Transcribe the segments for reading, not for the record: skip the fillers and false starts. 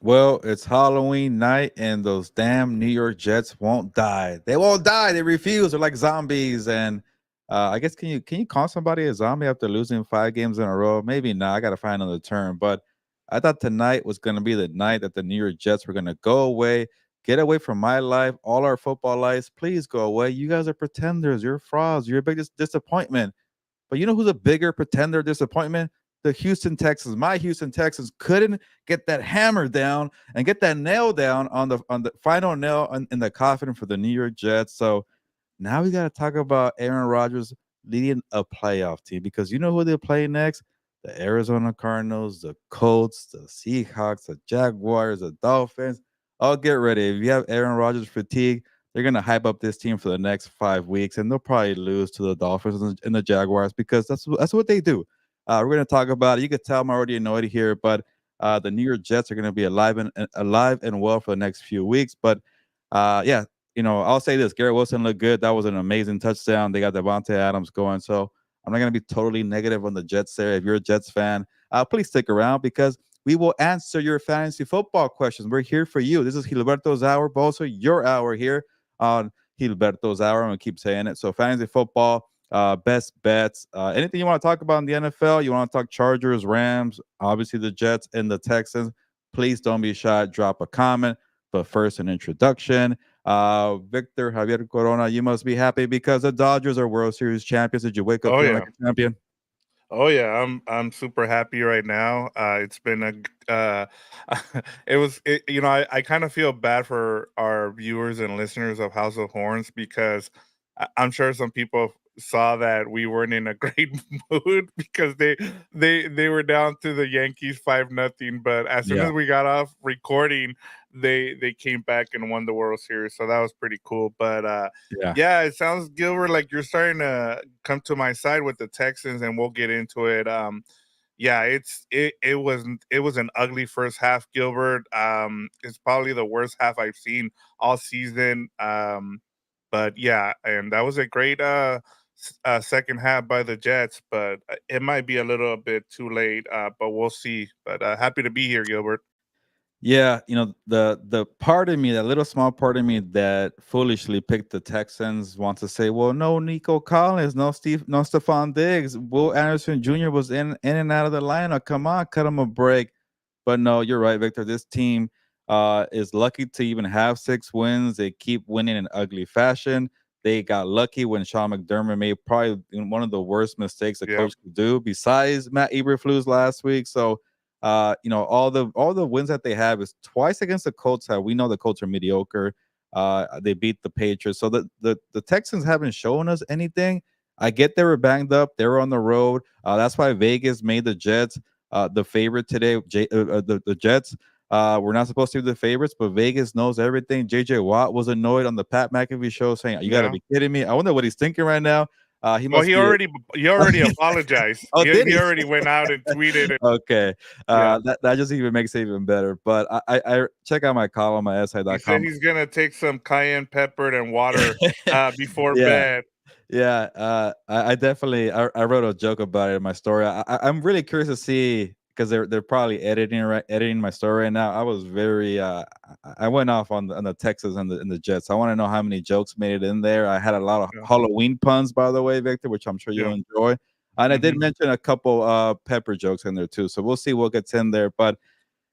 Well, it's Halloween night, and those damn New York Jets won't die. They won't die. They refuse. They're like zombies. And I guess can you call somebody a zombie after losing 5 games in a row? Maybe not. I gotta find another term. But I thought tonight was gonna be the night that the New York Jets were gonna go away, get away from my life, all our football lives. Please go away. You guys are pretenders. You're frauds. You're a big disappointment. But you know who's a bigger pretender disappointment? The Houston Texans. My Houston Texans couldn't get that hammer down and get that nail down on the final nail in the coffin for the New York Jets. So now we got to talk about Aaron Rodgers leading a playoff team because you know who they play next? The Arizona Cardinals, the Colts, the Seahawks, the Jaguars, the Dolphins. Oh, get ready. If you have Aaron Rodgers fatigue, they're going to hype up this team for the next 5 weeks, and they'll probably lose to the Dolphins and the Jaguars because that's what they do. We're going to talk about it. You could tell I'm already annoyed here, but the New York Jets are going to be alive and well for the next few weeks. But yeah, I'll say this: Garrett Wilson looked good. That was an amazing touchdown. They got Devontae Adams going, so I'm not going to be totally negative on the Jets there. If you're a Jets fan, please stick around because we will answer your fantasy football questions. We're here for you. This is Gilberto's hour, but also your hour here on Heelberto's hour. I'm gonna keep saying it. So fantasy football, best bets, anything you want to talk about in the NFL. You want to talk Chargers, Rams, obviously the Jets and the Texans. Please don't be shy. Drop a comment. But first, an introduction. Victor Javier Corona, you must be happy because the Dodgers are World Series champions. Did you wake up Oh feeling yeah. like a champion? Oh yeah, I'm super happy right now. It's been I kind of feel bad for our viewers and listeners of House of Horns because I'm sure some people saw that we weren't in a great mood because they were down to the Yankees 5-0, but as soon Yeah. as we got off recording, they came back and won the World Series, so that was pretty cool. But Yeah. yeah, it sounds, Gilbert, like you're starting to come to my side with the Texans, and we'll get into it. Yeah, it was an ugly first half, Gilbert. It's probably the worst half I've seen all season. But yeah, and that was a great second half by the Jets, but it might be a little bit too late. But we'll see. But happy to be here, Gilbert. Yeah, the part of me, that little small part of me that foolishly picked the Texans wants to say, well, no Nico Collins, no Stephon Diggs. Will Anderson Jr. was in and out of the lineup. Come on, cut him a break. But no, you're right, Victor. This team is lucky to even have 6 wins. They keep winning in ugly fashion. They got lucky when Sean McDermott made probably one of the worst mistakes a Yep. coach could do, besides Matt Eberflus last week. So all the wins that they have is twice against the Colts. How we know the Colts are mediocre. They beat the Patriots, so the Texans haven't shown us anything. I get they were banged up. They were on the road. That's why Vegas made the Jets the favorite today. The Jets were not supposed to be the favorites, but Vegas knows everything. JJ Watt was annoyed on the Pat McAfee show, saying, "You got to Yeah. be kidding me." I wonder what he's thinking right now. He Well, must be. he already apologized. Oh, did He he? already went out and tweeted it. Okay. Yeah. That just even makes it even better. But I check out my column at He said si.com. he's gonna take some cayenne pepper and water before Yeah. bed. Yeah, I definitely I wrote a joke about it in my story. I'm really curious to see because they're probably editing my story right now. I was very I went off on the Texas and the Jets. I want to know how many jokes made it in there. I had a lot of Yeah. Halloween puns, by the way, Victor, which I'm sure you'll Yeah. enjoy. And I did Hmm. mention a couple pepper jokes in there too. So we'll see what gets in there. But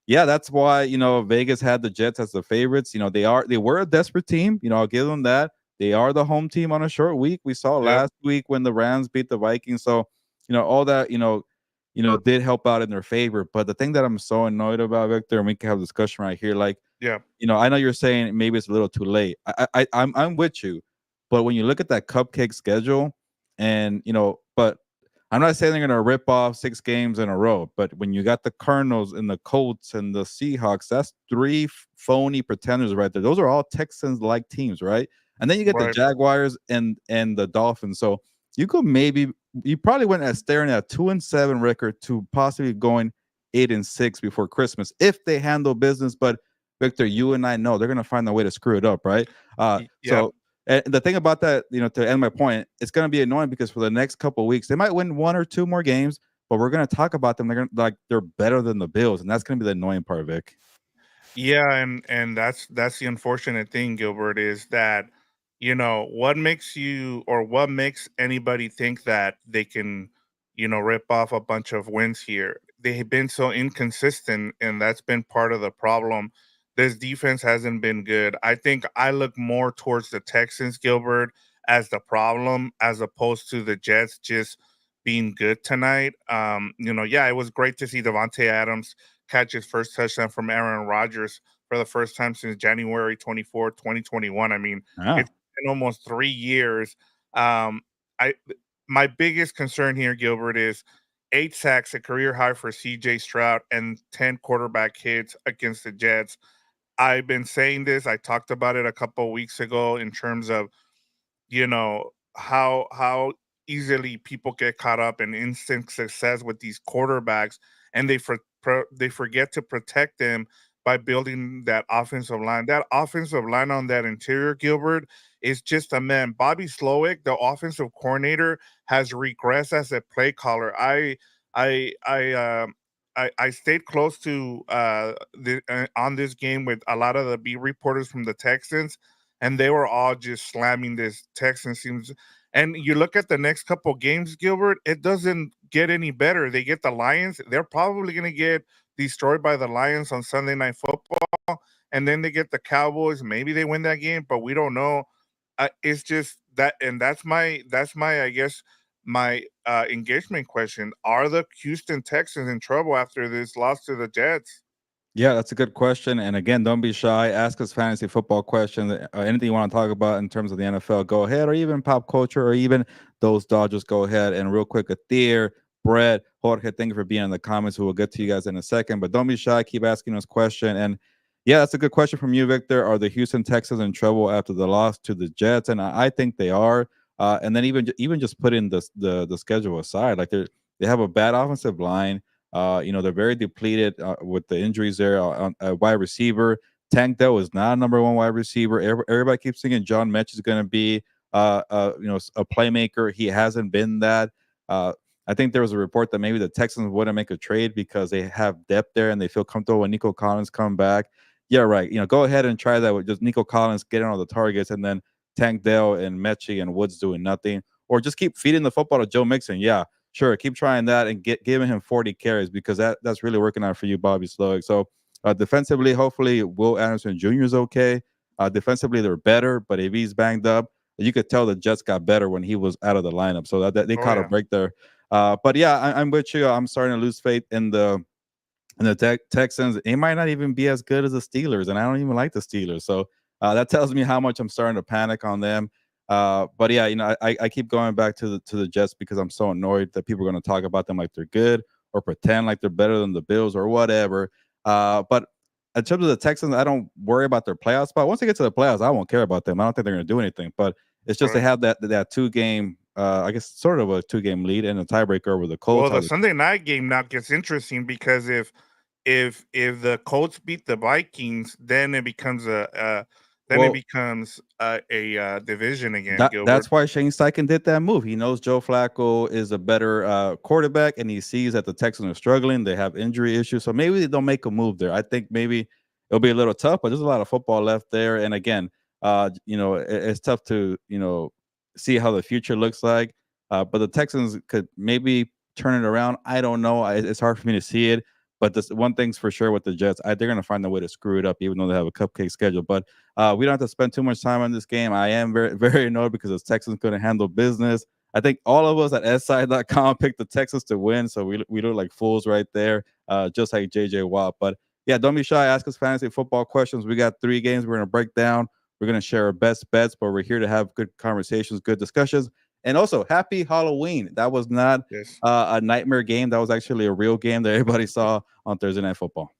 yeah, that's why Vegas had the Jets as the favorites. They were a desperate team. I'll give them that. They are the home team on a short week. We saw Yep. last week when the Rams beat the Vikings. So all that did help out in their favor. But the thing that I'm so annoyed about, Victor, and we can have a discussion right here, like Yep. I know you're saying maybe it's a little too late. I'm with you, but when you look at that cupcake schedule, and but I'm not saying they're gonna rip off 6 games in a row. But when you got the Cardinals and the Colts and the Seahawks, that's three phony pretenders right there. Those are all Texans-like teams, right? And then you get the Right. Jaguars and the Dolphins. So you probably went at staring at a 2-7 record to possibly going 8-6 before Christmas if they handle business. But Victor, you and I know they're gonna find a way to screw it up, right? Yep. And the thing about that, to end my point, it's gonna be annoying because for the next couple of weeks, they might win 1 or 2 more games, but we're gonna talk about them. They're better than the Bills, and that's gonna be the annoying part, Vic. Yeah, and that's the unfortunate thing, Gilbert, is that what makes you or what makes anybody think that they can, rip off a bunch of wins here. They have been so inconsistent, and that's been part of the problem. This defense hasn't been good. I think I look more towards the Texans, Gilbert, as the problem, as opposed to the Jets just being good tonight. Yeah, it was great to see Devontae Adams catch his first touchdown from Aaron Rodgers for the first time since January 24th, 2021. I mean, Ah, it's been almost 3 years. Um, I My biggest concern here, Gilbert, is 8 sacks, a career high for CJ Stroud, and 10 quarterback hits against the Jets. I've been saying this. I talked about it a couple of weeks ago in terms of how easily people get caught up in instant success with these quarterbacks, and they forget to protect them by building that offensive line. That offensive line on that interior, Gilbert, is just a man. Bobby Slowick, the offensive coordinator, has regressed as a play caller. I I I stayed close to on this game with a lot of the beat reporters from the Texans, and they were all just slamming this Texans teams. And you look at the next couple games, Gilbert, it doesn't get any better. They get the Lions. They're probably going to get destroyed by the Lions on Sunday Night Football, and then they get the Cowboys. Maybe they win that game, but we don't know. It's just that, and that's my I guess my engagement question: Are the Houston Texans in trouble after this loss to the Jets? yeah, that's a good question. And again, don't be shy. Ask us fantasy football questions. Anything you want to talk about in terms of the NFL, go ahead, or even pop culture, or even those Dodgers, go ahead. And real quick, Athir, Brett, Jorge, thank you for being in the comments. We will get to you guys in a second, but don't be shy. Keep asking us question. And yeah, that's a good question from you, Victor. Are the Houston Texans in trouble after the loss to the Jets? And I think they are. And then even just putting the schedule aside, like they have a bad offensive line. They're very depleted with the injuries there on wide receiver. Tank Dell is not a number one wide receiver. Everybody keeps thinking John Metch is going to be, a playmaker. He hasn't been that. Uh, I think there was a report that maybe the Texans wouldn't make a trade because they have depth there and they feel comfortable when Nico Collins come back. Yeah, right. Go ahead and try that with just Nico Collins getting all the targets and then Tank Dell and Mechie and Woods doing nothing, or just keep feeding the football to Joe Mixon. Yeah, sure, keep trying that and giving him 40 carries because that's really working out for you, Bobby Slowick. So defensively, hopefully Will Anderson Jr. is okay. Defensively, they're better, but if he's banged up, you could tell the Jets got better when he was out of the lineup. So that they Oh caught a yeah. break there. But yeah, I'm with you. I'm starting to lose faith in the Texans. It might not even be as good as the Steelers, and I don't even like the Steelers. So that tells me how much I'm starting to panic on them. But yeah, I keep going back to the Jets because I'm so annoyed that people are going to talk about them like they're good or pretend like they're better than the Bills or whatever. But in terms of the Texans, I don't worry about their playoff spot. Once they get to the playoffs, I won't care about them. I don't think they're going to do anything. But it's just they Correct. have that 2 game, I guess, sort of a 2 game lead and a tiebreaker over the Colts. Well, How the the Sunday night game now gets interesting because if the Colts beat the Vikings, then it becomes well, a division again, Gilbert. That's why Shane Steichen did that move. He knows Joe Flacco is a better quarterback, and he sees that the Texans are struggling. They have injury issues, so maybe they don't make a move there. I think maybe it'll be a little tough, but there's a lot of football left there. And again, it's tough to see how the future looks like. But the Texans could maybe turn it around. I don't know. It's hard for me to see it. But this one thing's for sure with the Jets, they're going to find a way to screw it up, even though they have a cupcake schedule. But we don't have to spend too much time on this game. I am very, very annoyed because the Texans couldn't handle business. I think all of us at SI.com picked the Texans to win, so we look like fools right there, just like JJ Watt. But yeah, don't be shy. Ask us fantasy football questions. We got 3 games we're going to break down. We're going to share our best bets, but we're here to have good conversations, good discussions. And also, happy Halloween. That was not Yes. a nightmare game. That was actually a real game that everybody saw on Thursday Night Football.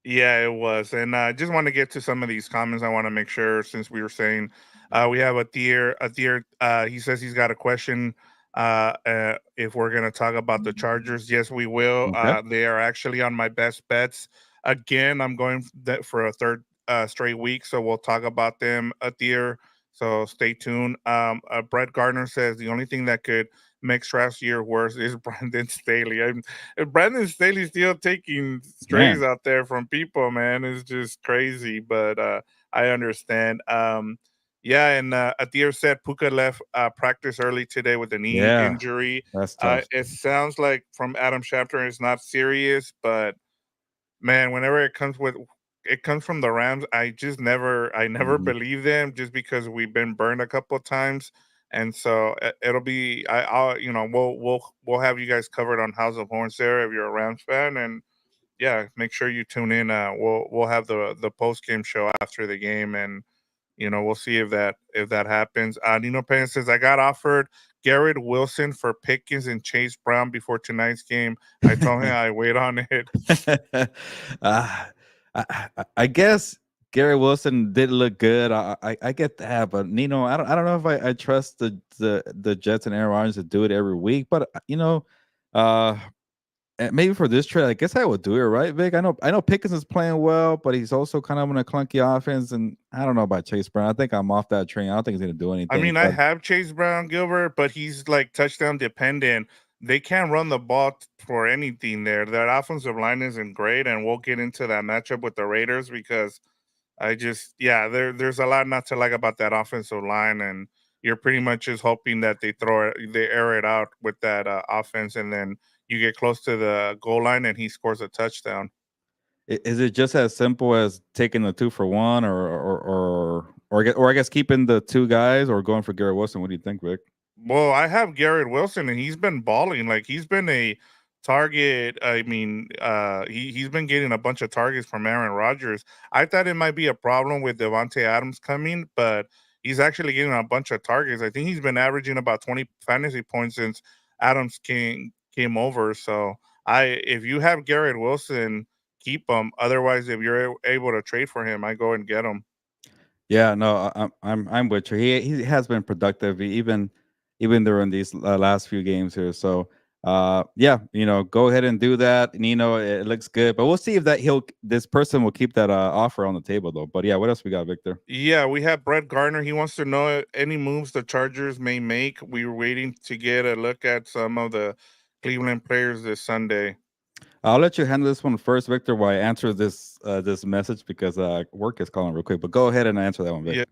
Yeah, it was. And I just want to get to some of these comments. I want to make sure, since we were saying we have a deer, he says he's got a question. If we're going to talk about the Chargers, yes, we will. Okay. They are actually on my best bets. Again, I'm going for a third straight week, so we'll talk about them. A deer So stay tuned. Brett Gardner says the only thing that could make Stroud's year worse is Brandon Staley. Brandon Staley's still taking strays Man. out there from people, man. It's just crazy, but I understand. Yeah, and Adir said Puka left practice early today with a knee Yeah, injury. that's tough. It sounds like from Adam Schefter it's not serious, but man, whenever it comes from the Rams, I never Mhm. believe them just because we've been burned a couple of times. And so it'll be I'll we'll have you guys covered on House of Horns there if you're a Rams fan, and yeah, make sure you tune in. We'll have the post game show after the game, and we'll see if that happens. Nino Pena says I got offered Garrett Wilson for Pickens and Chase Brown before tonight's game. I told him I wait on it. uh, I guess Gary Wilson did look good. I get that, but Nino, I don't know if I trust the Jets and Aaron Rodgers to do it every week. But uh, maybe for this trade, I guess I would do it, right, Vic? I know Pickens is playing well, but he's also kind of on a clunky offense, and I don't know about Chase Brown. I think I'm off that train. I don't think he's gonna do I anything. mean, I But have Chase Brown, Gilbert, but he's like touchdown dependent. They can't run the ball for anything there. That offensive line isn't great, and we'll get into that matchup with the Raiders because yeah, there's a lot not to like about that offensive line, and you're pretty much just hoping that they air it out with that offense, and then you get close to the goal line and he scores a touchdown. is it just as simple as taking the 2 for 1, or I guess keeping the two guys, or going for Garrett Wilson? What do you think, Vic? Well, I have Garrett Wilson, and he's been balling. Like he's been a target. I mean, he's been getting a bunch of targets from Aaron Rodgers. I thought it might be a problem with Devontae Adams coming, but he's actually getting a bunch of targets. I think he's been averaging about 20 fantasy points since Adams came over. So if you have Garrett Wilson, keep him. Otherwise, if you're able to trade for him, I go and get him. Yeah, no, I'm with you. He has been productive, even during these last few games here. So yeah, go ahead and do that. And it looks good, but we'll see if this person will keep that offer on the table though. But yeah, what else we got, Victor? Yeah, we have Brett Gardner. He wants to know any moves the Chargers may make. We were waiting to get a look at some of the Cleveland players this Sunday. I'll let you handle this one first, Victor, while I answer this message, because work is calling real quick. But go ahead and answer that one, Vic. Yeah,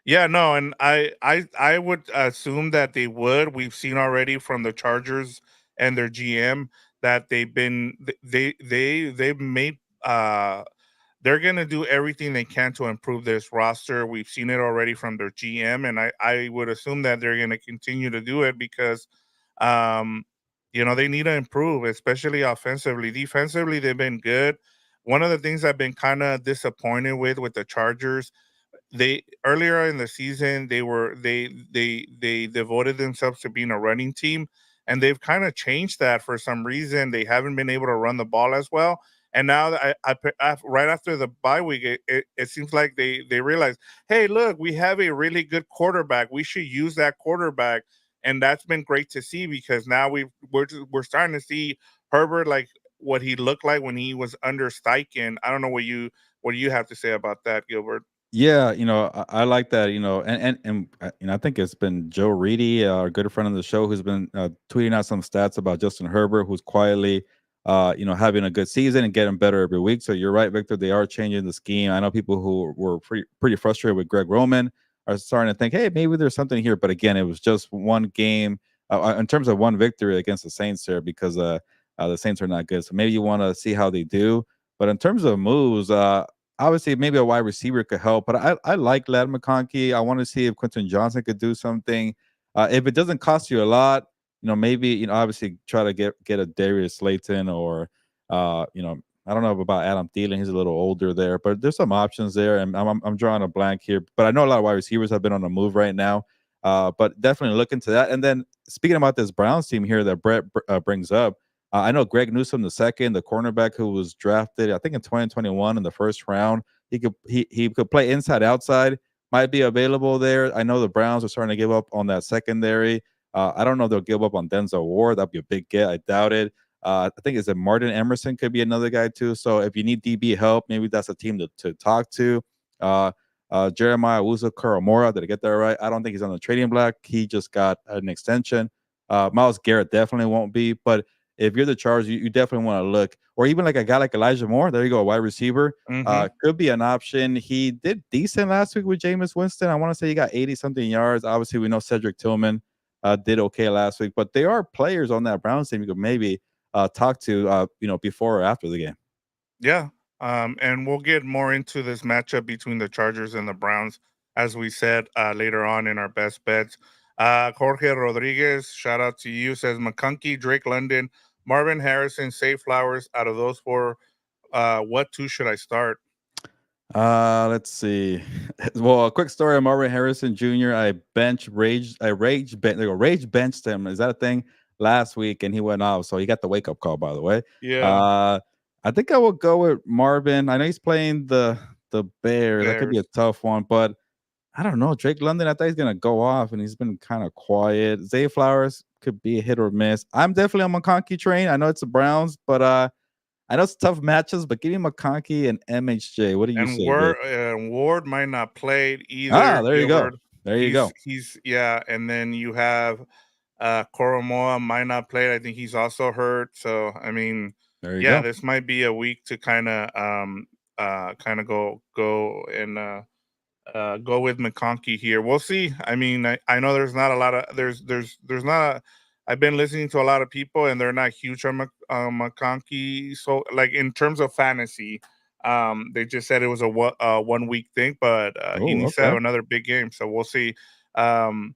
yeah, no, and I would assume that they would. We've seen already from the Chargers and their GM that they've made they're going to do everything they can to improve this roster. We've seen it already from their GM, and I would assume that they're going to continue to do it because, um, they need to improve, especially offensively. Defensively, they've been good. One of the things I've been kind of disappointed with the Chargers, they earlier in the season they devoted themselves to being a running team, and they've kind of changed that. For some reason they haven't been able to run the ball as well, and now that right after the bye week, it seems like they realize, hey, look, we have a really good quarterback, we should use that quarterback. And that's been great to see because now we're starting to see Herbert like what he looked like when he was under Steichen. I don't know what you have to say about that, Gilbert. Yeah, I like that, I think it's been Joe Reedy, our good friend on the show, who's been tweeting out some stats about Justin Herbert, who's quietly, having a good season and getting better every week. So you're right, Victor. They are changing the scheme. I know people who were pretty frustrated with Greg Roman are starting to think, hey, maybe there's something here. But again, it was just one game in terms of one victory against the Saints there, because the Saints are not good. So maybe you want to see how they do. But in terms of moves, obviously, maybe a wide receiver could help, but I like Lad McConkey. I want to see if Quentin Johnson could do something. If it doesn't cost you a lot, maybe obviously try to get a Darius Slayton, or I don't know about Adam Thielen. He's a little older there, but there's some options there, and I'm drawing a blank here. But I know a lot of wide receivers have been on the move right now. But definitely look into that. And then speaking about this Browns team here that Brett brings up. I know Greg Newsome the second, the cornerback who was drafted, I think in 2021 in the first round. He could play inside outside, might be available there. I know the Browns are starting to give up on that secondary. I don't know if they'll give up on Denzel Ward. That'd be a big get. I doubt it. I think it's a Martin Emerson could be another guy too. So if you need DB help, maybe that's a team to talk to. Uh, Jeremiah Wusa Kuromora, did I get that right? I don't think he's on the trading block. He just got an extension. Miles Garrett definitely won't be, but if you're the Chargers, you definitely want to look, or even like a guy like Elijah Moore. There you go, a wide receiver. Mm-hmm. Could be an option. He did decent last week with Jameis Winston. I want to say he got 80 something yards. Obviously, we know Cedric Tillman did okay last week, but there are players on that Browns team you could maybe talk to, before or after the game. Yeah. And we'll get more into this matchup between the Chargers and the Browns, as we said later on in our best bets. Jorge Rodriguez, shout out to you, says McConkey, Drake London, Marvin Harrison, Say Flowers. Out of those four, what two should I start? Let's see. Well, a quick story on Marvin Harrison Jr. Rage benched him. Is that a thing? Last week, and he went off, so he got the wake up call. By the way, Yeah, uh, I think I will go with Marvin. I know he's playing the Bears. That could be a Bears. tough one, but I don't know. Drake London, I thought he's gonna go off, and he's been kind of quiet. Zay Flowers could be a hit or miss. I'm definitely on McConkey train. I know it's the Browns, but I know it's tough matches, but give me McConkey and MHJ. What do you And say, Vic? Ward might not play Ah, either. there you go. Gilbert, There you go. he's yeah. And then you have Koromoa might not play. I think he's also hurt. So I mean, There you yeah, go. this might be a week to kind of go and go with McConkey here. We'll see. I mean, I know there's not a lot of there's not. I've been listening to a lot of people, and they're not huge on McConkey. So, like in terms of fantasy, they just said it was a 1 week thing, but he Oh, needs to have okay. another big game. So we'll see. Um,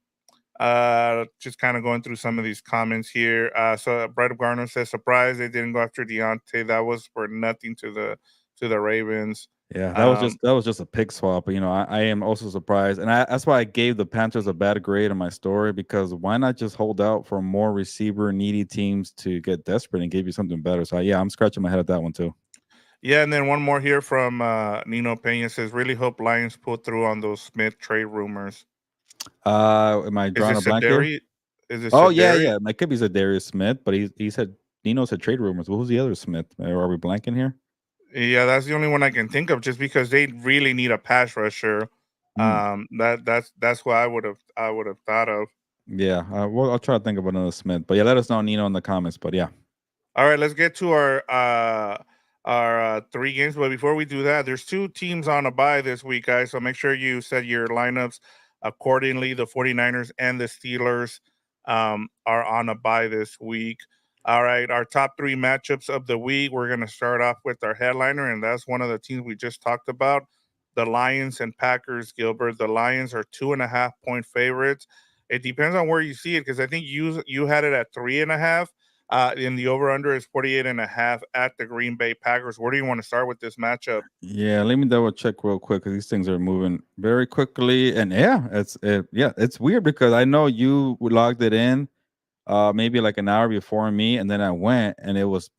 just kind of going through some of these comments here. So Brett Garner says, "Surprised they didn't go after Deontay. That was for nothing to the Ravens." Yeah, Um, that was just a pick swap. I am also surprised, and that's why I gave the Panthers a bad grade in my story, because why not just hold out for more receiver needy teams to get desperate and give you something better? So yeah, I'm scratching my head at that one too. Yeah, and then one more here from Nino Pena says, "Really hope Lions pull through on those Smith trade rumors." Am I Is it drawing a blank here? Sederi? Is it Oh yeah, Sederi? yeah. My could be Darius Smith, but he said Nino said trade rumors. Well, who's the other Smith? Are we blanking here? Yeah, that's the only one I can think of. Just because they really need a pass rusher. Hmm. That's what I would have thought of. Yeah. Well, I'll try to think of another Smith. But yeah, let us know, Nino, in the comments. But yeah. All right, let's get to our three games. But before we do that, there's two teams on a bye this week, guys. So make sure you set your lineups accordingly. The 49ers and the Steelers are on a bye this week. All right, our top three matchups of the week. We're going to start off with our headliner, and that's one of the teams we just talked about, the Lions and Packers. Gilbert, the Lions are 2.5 point favorites. It depends on where you see it, because I think you had it at 3.5. In the over under is 48.5 at the Green Bay Packers. Where do you want to start with this matchup? Yeah, let me double check real quick, because these things are moving very quickly. And yeah, it's weird because I know you logged it in maybe like an hour before me, and then I went and it was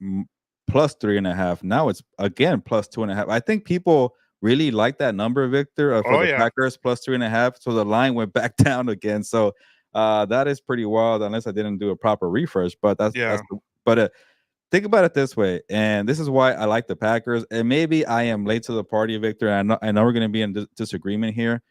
plus 3.5. Now it's again plus 2.5. I think people really like that number, Victor, for Oh the yeah, Packers plus 3.5. So the line went back down again. So that is pretty wild, unless I didn't do a proper refresh. But yeah, but think about it this way, and this is why I like the Packers. And maybe I am late to the party, Victor. I know we're going to be in disagreement here,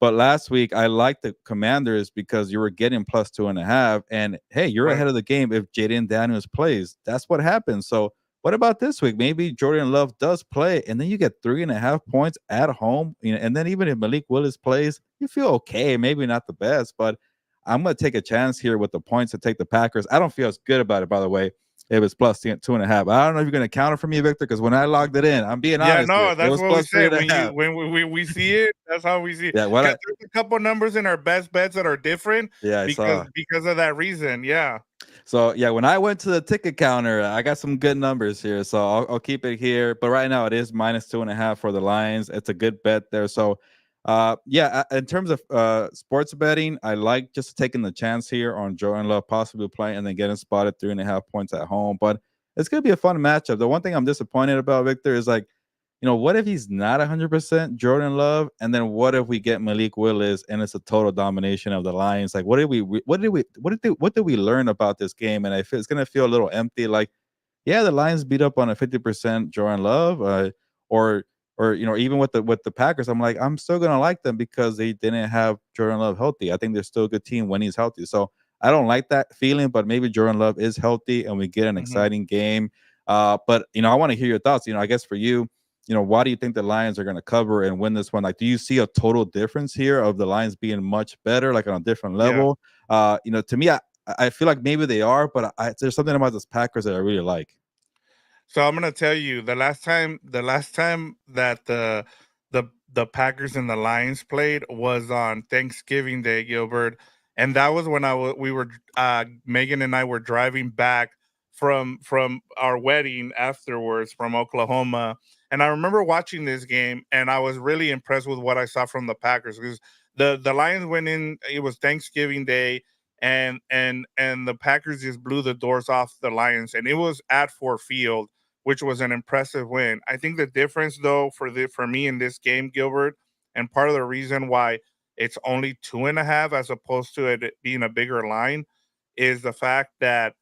but last week I liked the Commanders because you were getting plus 2.5, and hey, you're right. ahead of the game if Jaden Daniels plays. That's what happens. So what about this week? Maybe Jordan Love does play, and then you get 3.5 points at home. And then even if Malik Willis plays, you feel okay. Maybe not the best, but I'm going to take a chance here with the points to take the Packers. I don't feel as good about it, by the way. It was plus 2.5. I don't know if you're going to counter for me, Victor, because when I logged it in, I'm being Yeah, honest here. no, It that's was what we plus three said. and a When half. we see it, that's how we see it. Yeah, what Because I there's a couple numbers in our best bets that are different yeah, I saw. because of that reason. Yeah. So yeah, when I went to the ticket counter, I got some good numbers here. So I'll keep it here. But right now it is minus 2.5 for the Lions. It's a good bet there. So yeah, in terms of sports betting, I like just taking the chance here on Jordan Love possibly playing and then getting spotted 3.5 points at home. But it's gonna be a fun matchup. The one thing I'm disappointed about, Victor, is like, what if he's not 100% Jordan Love, and then what if we get Malik Willis and it's a total domination of the Lions? Like, what did we learn about this game? And I feel it's gonna feel a little empty. Like, yeah, the Lions beat up on a 50% Jordan Love, or or even with the Packers, I'm like, I'm still gonna like them because they didn't have Jordan Love healthy. I think they're still a good team when he's healthy. So I don't like that feeling, but maybe Jordan Love is healthy and we get an Mhm. exciting game. But I want to hear your thoughts. I guess for you, why do you think the Lions are going to cover and win this one? Like, do you see a total difference here of the Lions being much better, like on a different Yeah. level? To me, I feel like maybe they are, but there's something about this Packers that I really like. So I'm gonna tell you the last time that the Packers and the Lions played was on Thanksgiving Day, Gilbert, and that was when we were Megan and I were driving back from our wedding afterwards from Oklahoma, and I remember watching this game, and I was really impressed with what I saw from the Packers because the Lions went in. It was Thanksgiving Day, and the Packers just blew the doors off the Lions, and it was at Ford Field, which was an impressive win. I think the difference though for me in this game, Gilbert, and part of the reason why it's only 2.5 as opposed to it being a bigger line is the fact that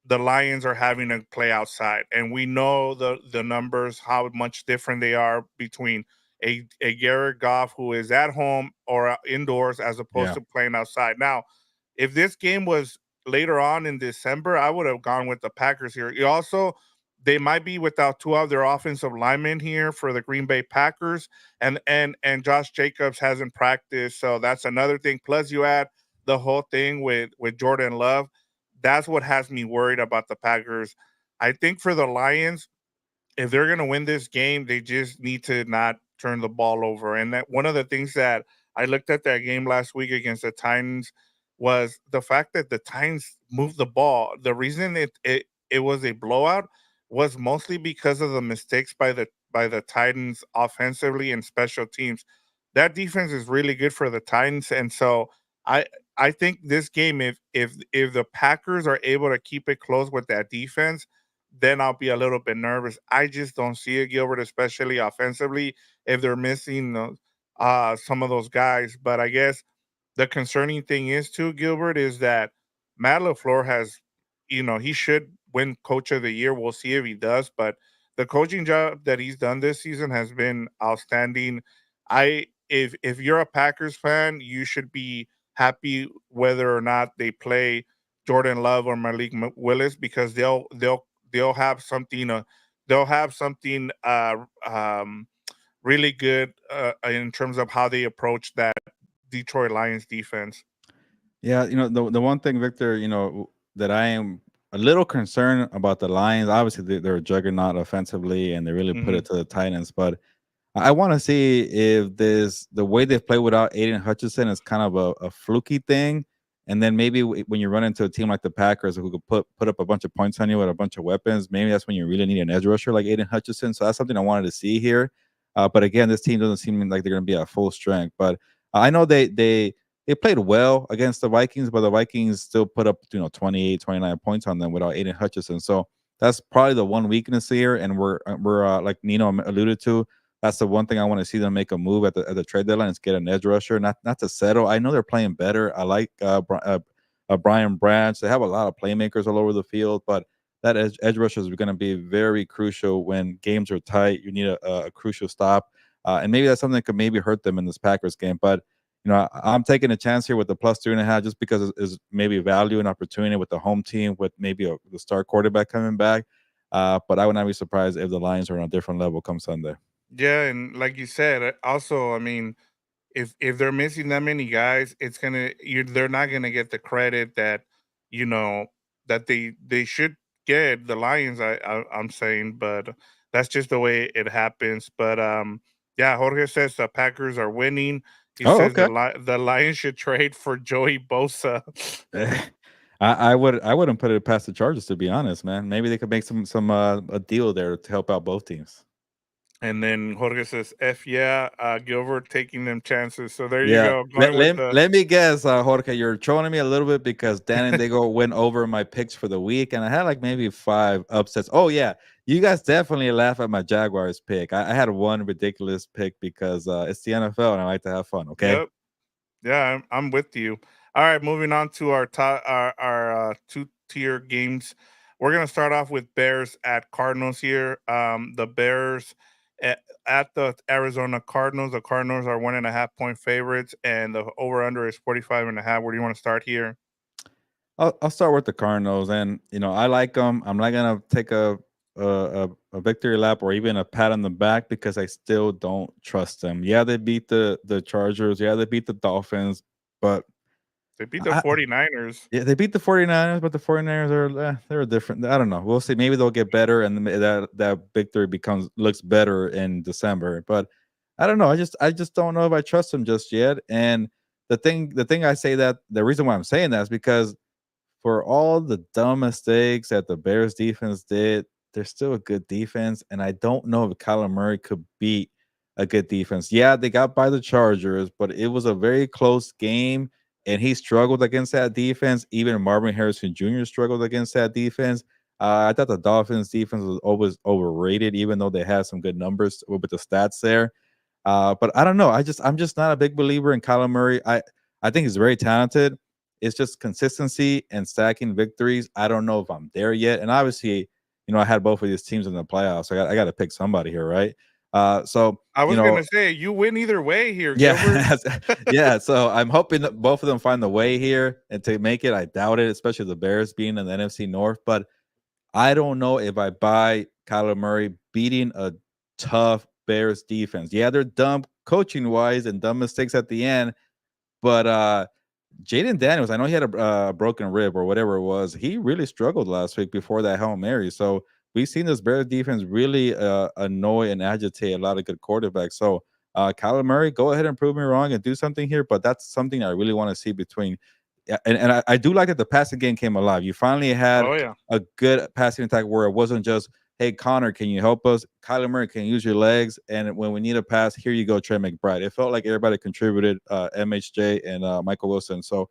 the Lions are having to play outside, and we know the numbers how much different they are between a Garrett Goff who is at home or indoors as opposed Yeah. to playing outside. Now, if this game was later on in December, I would have gone with the Packers here. You also they might be without two of their offensive linemen here for the Green Bay Packers, and Josh Jacobs hasn't practiced, so that's another thing. Plus, you add the whole thing with Jordan Love. That's what has me worried about the Packers. I think for the Lions, if they're going to win this game, they just need to not turn the ball over. And that one of the things that I looked at that game last week against the Titans was the fact that the Titans moved the ball. The reason it was a blowout was mostly because of the mistakes by the Titans offensively and special teams. That defense is really good for the Titans, and so I I think this game, if the Packers are able to keep it close with that defense, then I'll be a little bit nervous. I just don't see it, Gilbert, especially offensively, if they're missing some of those guys. But I guess the concerning thing is too, Gilbert, is that Matt LaFleur has, he should win Coach of the Year. We'll see if he does, but the coaching job that he's done this season has been outstanding. If you're a Packers fan, you should be happy whether or not they play Jordan Love or Willis because they'll have something they'll have something really good in terms of how they approach that Detroit Lions defense. Yeah, the one thing, Victor, that I am a little concerned about the Lions. Obviously, they're a juggernaut offensively, and they really put Hmm. it to the Titans. But I want to see if the way they play without Aiden Hutchinson is kind of a fluky thing, and then maybe when you run into a team like the Packers who could put up a bunch of points on you with a bunch of weapons, maybe that's when you really need an edge rusher like Aiden Hutchinson. So that's something I wanted to see here. But again, this team doesn't seem like they're going to be at full strength. But I know they played well against the Vikings, but the Vikings still put up 28, 29 points on them without Aiden Hutchinson. So that's probably the one weakness here, and we're like Nino alluded to, that's the one thing I want to see them make a move at the trade deadline is get an edge rusher, not to settle. I know they're playing better. I like Brian Branch. They have a lot of playmakers all over the field, but that edge rusher is going to be very crucial when games are tight. You need a crucial stop, and maybe that's something that could maybe hurt them in this Packers game. But I'm taking a chance here with the plus 2.5 just because it's maybe value and opportunity with the home team with maybe the star quarterback coming back. But I would not be surprised if the Lions are on a different level come Sunday. Yeah, and like you said, also, I mean, if they're missing that many guys, they're not gonna get the credit that you know that they should get. The Lions, I'm saying, but that's just the way it happens. But yeah, Jorge says the Packers are winning. He Oh, says okay. the Lions should trade for Joey Bosa. I wouldn't put it past the Chargers to be honest, man. Maybe they could make some a deal there to help out both teams. And then Jorge says, "F yeah, Gilbert taking them chances." So there you Yeah, go, let going with let, the let me guess, Jorge, you're trolling me a little bit because Dan and Diego went over my picks for the week, and I had like maybe 5 upsets. Oh yeah, you guys definitely laugh at my Jaguars pick. I had one ridiculous pick because it's the NFL and I like to have fun. Okay. yep. Yeah, I'm with you. All right, moving on to our two-tier games. We're gonna start off with Bears at Cardinals here. The Bears at the Arizona Cardinals. The Cardinals are 1.5 point favorites, and the over under is 45.5. Where do you want to start here? I'll start with the Cardinals, and I like them. I'm not gonna take a victory lap or even a pat on the back because I still don't trust them. Yeah, they beat the Chargers. Yeah, they beat the Dolphins, but They beat the I, 49ers. yeah, they beat the 49ers, but the 49ers they're different. I don't know. We'll see. Maybe they'll get better, and that victory looks better in December. But I don't know. I just don't know if I trust them just yet. And the thing I say that the reason why I'm saying that is because for all the dumb mistakes that the Bears defense did, they're still a good defense, and I don't know if Kyler Murray could beat a good defense. Yeah, they got by the Chargers, but it was a very close game, and he struggled against that defense. Even Marvin Harrison Jr. struggled against that defense. I thought the Dolphins defense was always overrated, even though they had some good numbers with the stats there. But I don't know. I'm just not a big believer in Kyler Murray. I think he's very talented. It's just consistency and stacking victories. I don't know if I'm there yet. And obviously, I had both of these teams in the playoffs. So I got to pick somebody here, right? So I was gonna say you win either way here, Gilbert. yeah, yeah. So I'm hoping that both of them find the way here and to make it. I doubt it, especially the Bears being in the NFC North. But I don't know if I buy Kyler Murray beating a tough Bears defense. Yeah, they're dumb coaching wise and dumb mistakes at the end, but Jaden Daniels, I know he had a broken rib or whatever it was. He really struggled last week before that Hail Mary. So we've seen this Bears defense really annoy and agitate a lot of good quarterbacks. So Kyler Murray, go ahead and prove me wrong and do something here. But that's something I really want to see between. Yeah, and I do like that the passing game came alive. You finally had Oh yeah. a good passing attack where it wasn't just, hey, Connor, can you help us? Kyler Murray, can you use your legs? And when we need a pass, here you go, Trey McBride. It felt like everybody contributed, MHJ and Michael Wilson. So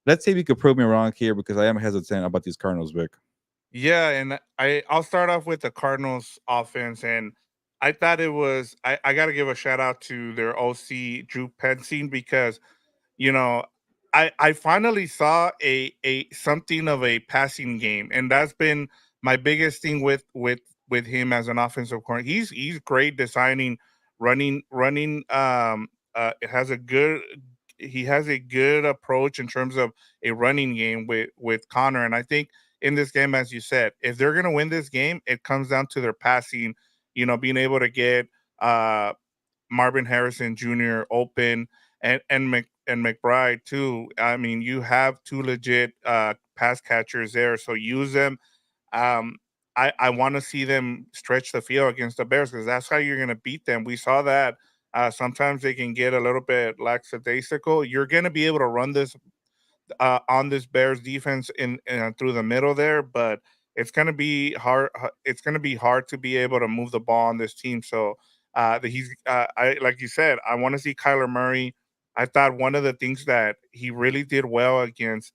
let's see if you could prove me wrong here because I am hesitant about these Cardinals, Vic. Yeah, and I'll start off with the Cardinals offense, and I thought it was I got to give a shout out to their OC Drew Petzing because you know I finally saw a something of a passing game, and that's been my biggest thing with him as an offensive corner. He's great designing, running. It has a good he has a good approach in terms of a running game with Connor, and I think in this game, as you said, if they're going to win this game, it comes down to their passing, being able to get uh, Marvin Harrison Jr. open and McBride too. I mean, you have two legit pass catchers there, so use them. Um, I want to see them stretch the field against the Bears because that's how you're going to beat them. We saw that sometimes they can get a little bit lackadaisical. You're going to be able to run this on this Bears defense in through the middle there, but it's going to be hard. It's going to be hard to be able to move the ball on this team. So I like you said, I want to see Kyler Murray. I thought one of the things that he really did well against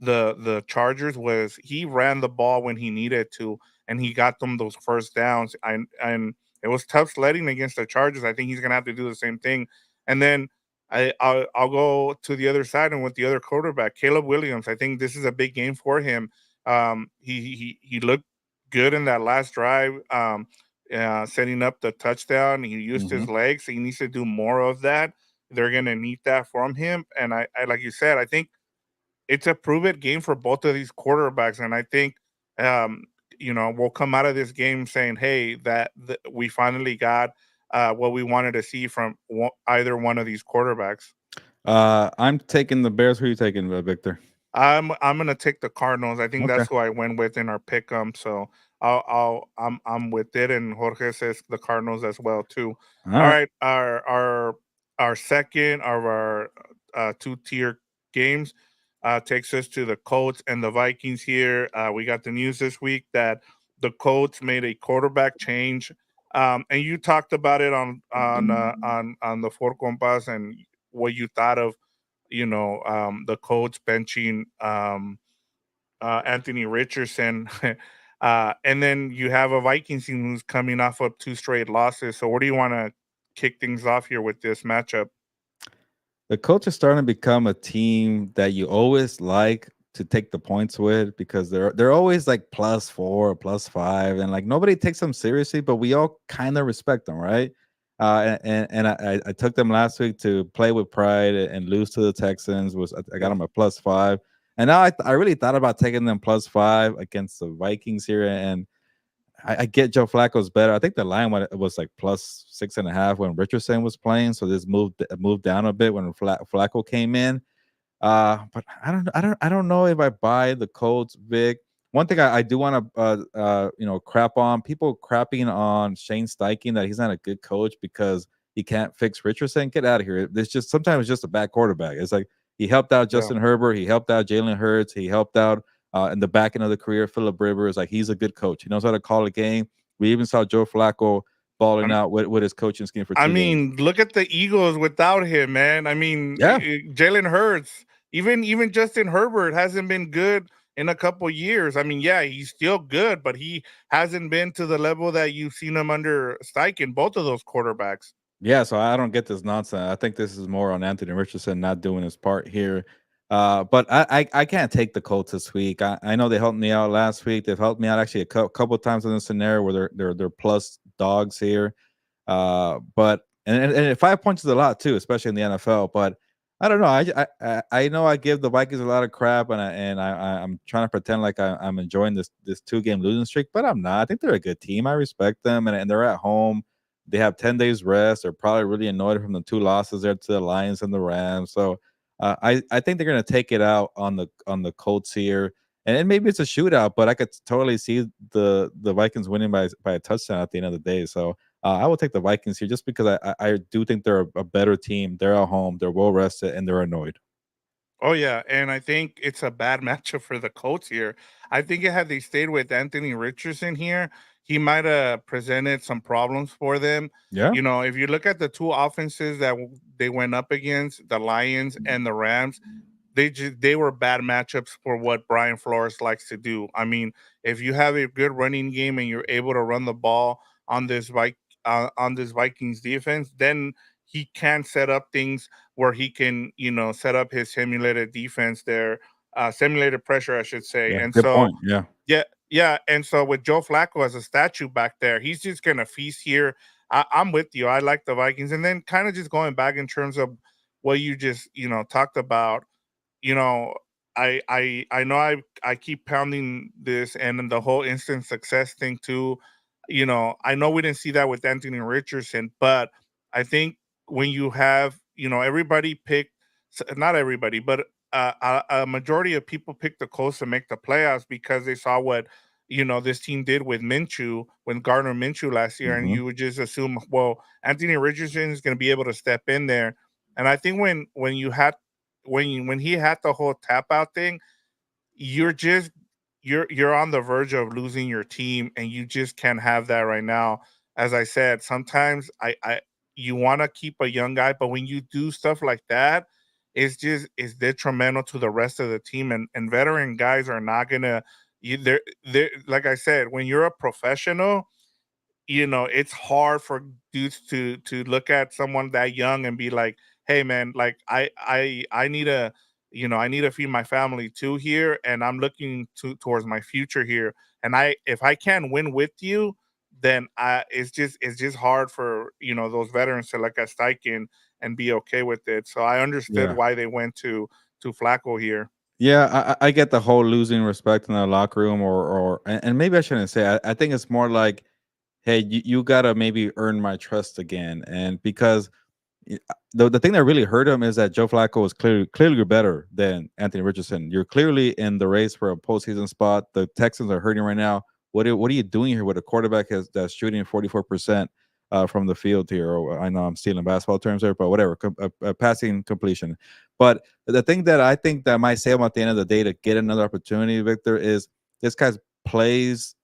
the Chargers was he ran the ball when he needed to, and he got them those first downs. And it was tough sledding against the Chargers. I think he's going to have to do the same thing. And then I'll go to the other side and with the other quarterback, Caleb Williams. I think this is a big game for him. He looked good in that last drive, setting up the touchdown. He used Mm-hmm. his legs. So he needs to do more of that. They're gonna need that from him. And I like you said, I think it's a prove it game for both of these quarterbacks. And I think um, we'll come out of this game saying, hey, that we finally got what we wanted to see from either one of these quarterbacks. I'm taking the Bears. Who are you taking, Victor? I'm gonna take the Cardinals. I think Okay. that's who I went with in our pick'em. So I'm with it, and Jorge says the Cardinals as well too. All All right. right, our second of our two tier games takes us to the Colts and the Vikings. Here, we got the news this week that the Colts made a quarterback change, and you talked about it on the Four Compas and what you thought of the Colts benching Anthony Richardson. And then you have a Vikings team who's coming off of two straight losses. So, where do you want to kick things off here with this matchup? The Colts are starting to become a team that you always like, to take the points with because they're always like +4, +5, and like nobody takes them seriously, but we all kind of respect them, right? And I took them last week to play with pride and lose to the Texans. I got Yeah. them a +5, and now I really thought about taking them +5 against the Vikings here, and I get Joe Flacco's better. I think the line was like +6.5 when Richardson was playing, so this moved down a bit when Flacco came in. But I don't know if I buy the Colts, Vic. One thing I do want to crap on people crapping on Shane Steichen that he's not a good coach because he can't fix Richardson. Get out of here. There's just sometimes it's just a bad quarterback. It's like he helped out Yeah. Justin Herbert, he helped out Jalen Hurts, he helped out in the back end of the career Philip Rivers. Like he's a good coach. He knows how to call a game. We even saw Joe Flacco balling I'm, out with his coaching scheme for I 2 games. mean, look at the Eagles without him, man. I mean, Yeah, Jalen Hurts, even Justin Herbert hasn't been good in a couple years. I mean, yeah, he's still good, but he hasn't been to the level that you've seen him under Steichen, both of those quarterbacks. yeah, so I don't get this nonsense. I think this is more on Anthony Richardson not doing his part here. But I can't take the Colts this week. I know they helped me out last week. They've helped me out actually a couple times in this scenario where they're plus dogs here. But and 5 points is a lot too, especially in the NFL. But I don't know. I know I give the Vikings a lot of crap, I'm trying to pretend like I'm enjoying this 2 game losing streak, but I'm not. I think they're a good team. I respect them, and they're at home. They have 10 days rest. They're probably really annoyed from the 2 losses there to the Lions and the Rams. So I think they're going to take it out on the Colts here, and then maybe it's a shootout, but I could totally see the Vikings winning by a touchdown at the end of the day. So I will take the Vikings here just because I do think they're a better team. They're at home. They're well rested and they're annoyed. Oh yeah, and I think it's a bad matchup for the Colts here. I think had they stayed with Anthony Richardson here, he might have presented some problems for them. Yeah. You know, if you look at the two offenses that they went up against, the Lions and the Rams, they were bad matchups for what Brian Flores likes to do. I mean, if you have a good running game and you're able to run the ball on on this Vikings defense, then he can set up things where he can, set up his simulated defense there, simulated pressure, I should say. Yeah. And Good so, point. Yeah. yeah, yeah. And so with Joe Flacco as a statue back there, he's just gonna feast here. I'm with you. I like the Vikings, and then kind of just going back in terms of what you just talked about, you know, I know I keep pounding this and then the whole instant success thing too. I know we didn't see that with Anthony Richardson, but I think when you have, everybody picked, not everybody, but a majority of people picked the Colts to make the playoffs because they saw what this team did with Minshew, when Gardner Minshew last year, and Hmm. you would just assume, well, Anthony Richardson is going to be able to step in there. And I think when you had when he had the whole tap out thing, you're just you're on the verge of losing your team, and you just can't have that right now. As I said, sometimes I you want to keep a young guy, but when you do stuff like that, it's detrimental to the rest of the team, and veteran guys are not gonna they're like I said, when you're a professional, it's hard for dudes to look at someone that young and be like, "Hey, man, like I need to, I need to feed my family too here, and I'm looking towards my future here. And if I can't win with you, then it's just hard for those veterans to look at Steichen and be okay with it. So I understood Yeah. why they went to Flacco here. Yeah, I get the whole losing respect in the locker room, and maybe I shouldn't say. I think it's more like, hey, you gotta maybe earn my trust again, and because the thing that really hurt him is that Joe Flacco was clearly better than Anthony Richardson. You're clearly in the race for a postseason spot. The Texans are hurting right now. What are you doing here with a quarterback that's shooting 44% from the field here? Or I know I'm stealing basketball terms there, but whatever, passing completion. But the thing that I think that might save him at the end of the day to get another opportunity, Victor, is this guy's plays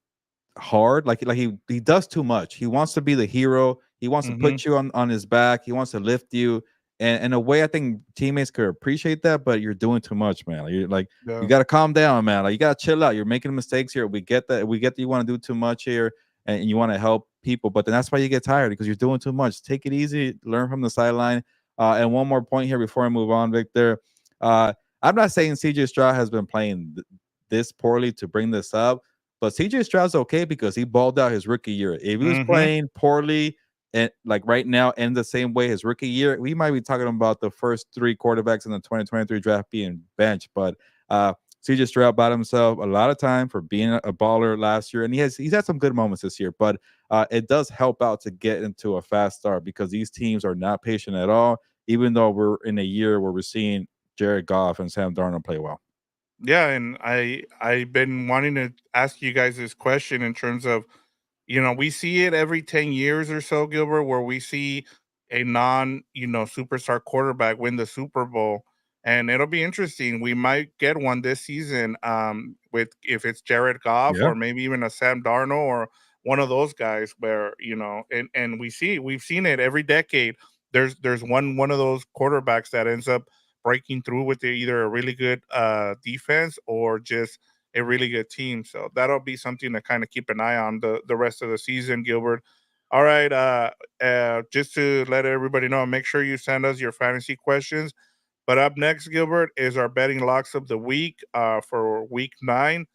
hard. Like he does too much. He wants to be the hero. He wants to Hmm. put you on his back. He wants to lift you. And in a way, I think teammates could appreciate that, but you're doing too much, man. You're like, you Yeah. got to calm down, man. Like you got to chill out. You're making mistakes here. We get that. We get that you want to do too much here, and you want to help people, but then that's why you get tired because you're doing too much. Take it easy. Learn from the sideline. And one more point here before I move on, Victor. Uh, I'm not saying CJ Stroud has been playing this poorly to bring this up, but CJ Stroud's okay because he balled out his rookie year. If he was Mm-hmm. playing poorly and like right now in the same way his rookie year, we might be talking about the first three quarterbacks in the 2023 draft being benched. But CJ Stroud bought himself a lot of time for being a baller last year, and he's had some good moments this year. But it does help out to get into a fast start because these teams are not patient at all. Even though we're in a year where we're seeing Jared Goff and Sam Darnold play well. Yeah, and I've been wanting to ask you guys this question in terms of, we see it every 10 years or so, Gilbert, where we see a superstar quarterback win the Super Bowl. And it'll be interesting. We might get one this season, with if it's Jared Goff Yeah. or maybe even a Sam Darnold or one of those guys where, and we've seen it every decade. There's one of those quarterbacks that ends up breaking through with either a really good defense or just a really good team. So that'll be something to kind of keep an eye on the rest of the season, Gilbert. All right. Just to let everybody know, make sure you send us your fantasy questions. But up next, Gilbert, is our betting locks of the week for week 9.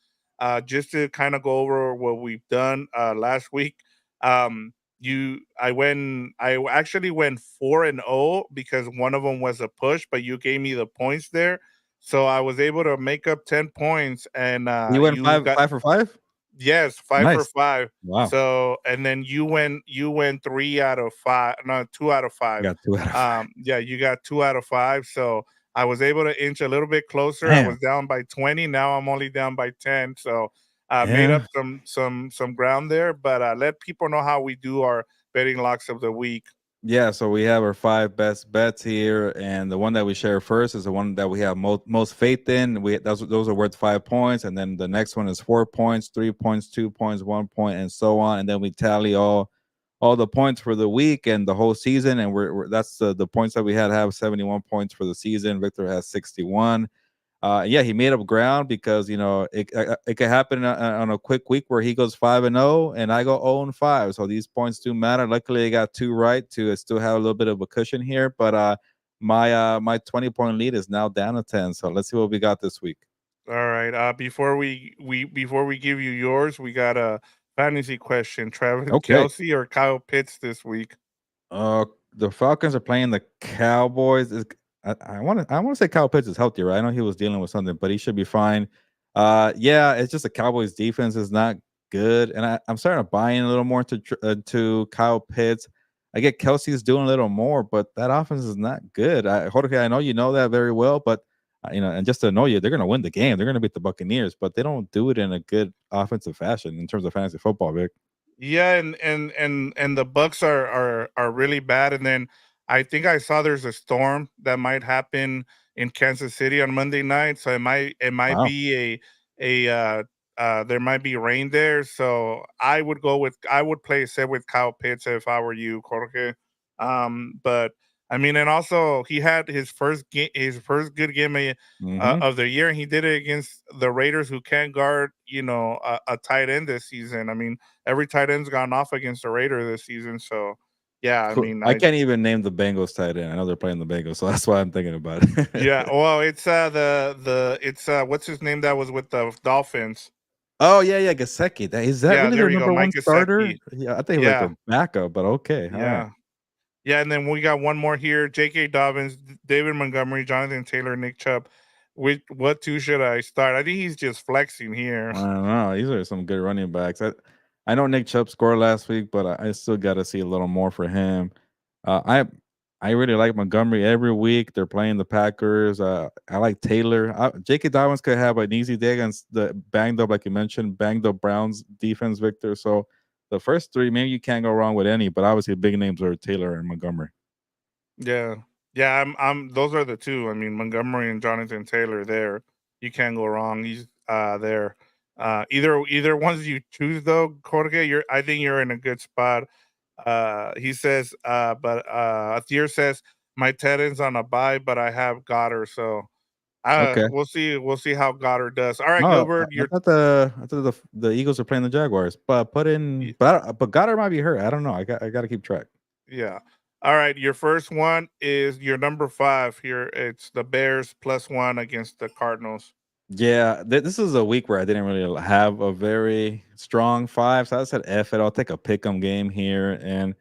Just to kind of go over what we've done last week. Um, I actually went 4-0 because one of them was a push, but you gave me the points there. So I was able to make up 10 points, and You went you got, five for five? yes, 5 for Nice. 5. Wow. So, and then you went 3 out of 5, no, 2 out of I 5. got 2 out of 5. Yeah, you got 2 out of 5. So I was able to inch a little bit closer. I Damn. was down by 20. Now I'm only down by 10. So I made up Yeah. some ground there. But let people know how we do our betting locks of the week. Yeah, so we have our 5 best bets here, and the one that we share first is the one that we have most faith in. Those are worth 5 points, and then the next one is 4 points, 3 points, 2 points, 1 point, and so on. And then we tally all the points for the week and the whole season, and we're that's the points that we had have 71 points for the season. Victor has 61. Yeah, he made up ground because it could happen on a quick week where he goes 5-0 and I go 0-5. So these points do matter. Luckily, I got 2 right to still have a little bit of a cushion here. But my 20-point lead is now down to 10. So let's see what we got this week. All right. Before we give you yours, we got a fantasy question. Travis Okay. Kelsey or Kyle Pitts this week? Uh, the Falcons are playing the Cowboys. I want to say Kyle Pitts is healthy, right? I know he was dealing with something, but he should be fine. Yeah, it's just the Cowboys defense is not good, and I'm starting to buy in a little more to Kyle Pitts. I get Kelsey's doing a little more, but that offense is not good. Jorge, I know you know that very well, but and just to know you, they're going to win the game. They're going to beat the Buccaneers, but they don't do it in a good offensive fashion in terms of fantasy football, Vic. Yeah, and the Bucks are really bad. And then I think I saw there's a storm that might happen in Kansas City on Monday night. So it might Wow. be there might be rain there. So I would play safe with Kyle Pitts if I were you, Jorge. But I mean, and also he had his first good game Hmm. of the year, and he did it against the Raiders, who can't guard a tight end this season. I mean, every tight end's gone off against the Raider this season. So, yeah, I Cool. mean, I can't even name the Bengals tight end. I know they're playing the Bengals, so that's why I'm thinking about yeah. it. Well, it's it's what's his name that was with the Dolphins? Oh yeah, yeah, Gasecki. Is that Yeah, really their there you go, number one Mike starter? Gesicki. Yeah, I think he was like Yeah, their backup, but okay, all right. yeah, yeah. And then we got one more here: J.K. Dobbins, David Montgomery, Jonathan Taylor, Nick Chubb. What two should I start? I think he's just flexing here. I don't know. These are some good running backs. I know Nick Chubb scored last week, but I still got to see a little more for him. Uh, I I really like Montgomery every week. They're playing the Packers. I like Taylor. J.K. Dobbins could have an easy day against the banged up, like you mentioned, banged up Browns defense, Victor. So the first three, maybe you can't go wrong with any, but obviously big names are Taylor and Montgomery. Yeah. Yeah, I'm those are the 2. I mean, Montgomery and Jonathan Taylor there. You can't go wrong. He's there. Either ones you choose though, Jorge, I think you're in a good spot. He says, but Athier says my Tedden's on a buy, but I have Goddard, so Okay. we'll see how Goddard does. All right, No, Gilbert, I thought the Eagles are playing the Jaguars, but y- but Goddard might be hurt. I don't know. I got to keep track. yeah. All right, your first one is your number 5 here. It's the Bears +1 against the Cardinals. Yeah, this is a week where I didn't really have a very strong five, so I said, "F it, I'll take a pick'em game here." And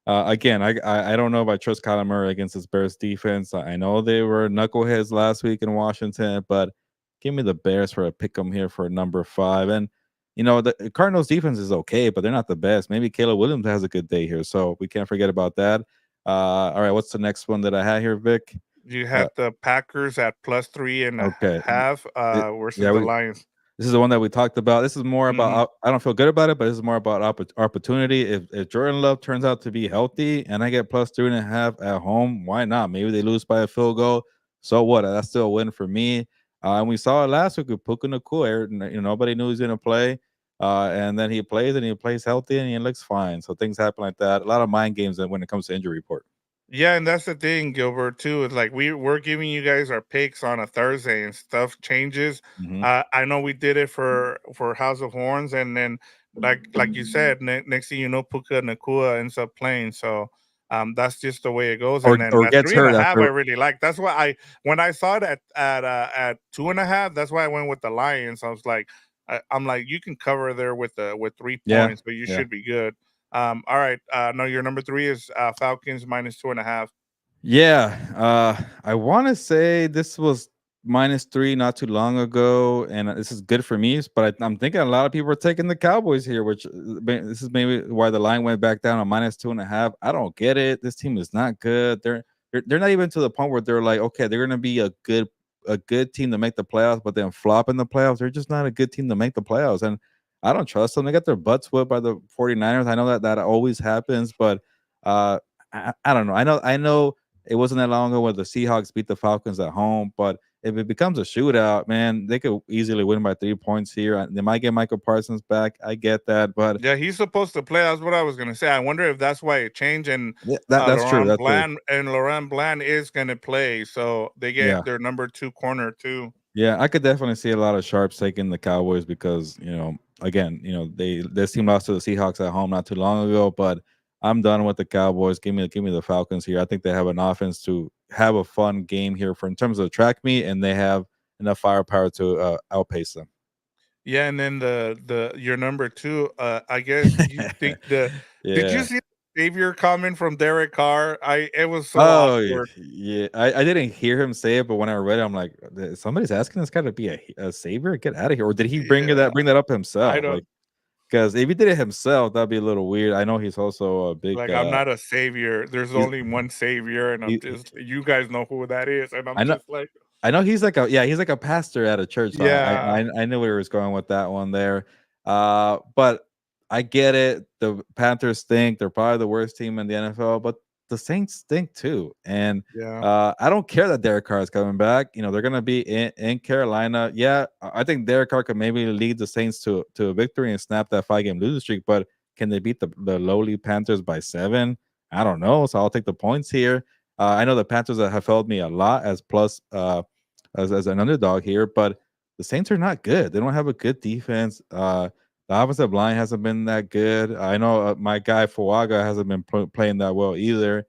again, I don't know if I trust Kyler Murray against this Bears defense. I know they were knuckleheads last week in Washington, but give me the Bears for a pick'em here for number 5. And the Cardinals defense is okay, but they're not the best. Maybe Caleb Williams has a good day here, so we can't forget about that. All right, what's the next one that I had here, Vic? You Uh, had the Packers at +3 and a okay, half versus yeah, the Lions. this is the one that we talked about. This is more about Mhm. I don't feel good about it, but this is more about opportunity. If Jordan Love turns out to be healthy and I get +3.5 at home, why not? Maybe they lose by a field goal. So what? That's still a win for me. And we saw it last week with Puka Nacua. Nobody knew he was going to play. And then he plays and he plays healthy and he looks fine. So things happen like that. A lot of mind games when it comes to injury report. Yeah, and that's the thing, Gilbert, too. Is like we're giving you guys our picks on a Thursday, and stuff changes. Hmm. I know we did it for House of Horns, and then like you said, next thing you know, Puka Nakua ends up playing. So that's just the way it goes. Or And then or that gets three and hurt a half, I after. really like. That's why when I saw it at 2.5, that's why I went with the Lions. I was like, I'm like, you can cover there with 3 Yeah. points, but you Yeah. should be good. All right. No, your number 3 is Falcons -2.5. Yeah, I want to say this was -3 not too long ago, and this is good for me. But I'm thinking a lot of people are taking the Cowboys here, which this is maybe why the line went back down on -2.5. I don't get it. This team is not good. They're not even to the point where they're like, okay, they're gonna be a good team to make the playoffs, but then flop in the playoffs. They're just not a good team to make the playoffs, and I don't trust them. They got their butts whipped by the 49ers. I know that always happens, but uh, I don't know. I know it wasn't that long ago when the Seahawks beat the Falcons at home, but if it becomes a shootout, man, they could easily win by 3 points here. They might get Michael Parsons back. I get that, but Yeah, he's supposed to play. That's what I was gonna say. I wonder if that's why it changed. And yeah, that's true. That's true. Laurent Blanc is gonna play, so they Yeah, get their number 2 corner too. yeah, I could definitely see a lot of sharps taking the Cowboys because again, this team lost to the Seahawks at home not too long ago, but I'm done with the Cowboys. Give me the Falcons here. I think they have an offense to have a fun game here for in terms of track meet, and they have enough firepower to outpace them. Yeah, and then the your number 2, I guess you think the did you Yeah. see the savior comment from Derek Carr? I It was so Oh, awkward. yeah. I didn't hear him say it, but when I read it, I'm like, Somebody's asking this guy to be a savior? Get out of here!" Or did he Yeah, bring that up I himself? don't Because if he did it himself, that'd be a little weird. I know he's also a big. like, I'm not a savior. There's He's only one savior, and I'm he, just you guys know who that is, and I'm I know just like, I know he's like he's like a pastor at a church, so yeah. I knew where he was going with that one there. But I get it. The Panthers stink. They're probably the worst team in the NFL, but the Saints stink too. And Yeah. I don't care that Derek Carr is coming back. They're gonna be in Carolina. Yeah, I think Derek Carr could maybe lead the Saints to a victory and snap that 5-game losing streak. But can they beat the lowly Panthers by 7? I don't know. So I'll take the points here. I know the Panthers have held me a lot as plus as an underdog here, but the Saints are not good. They don't have a good defense. The offensive line hasn't been that good. I know my guy Fuaga hasn't been playing that well either.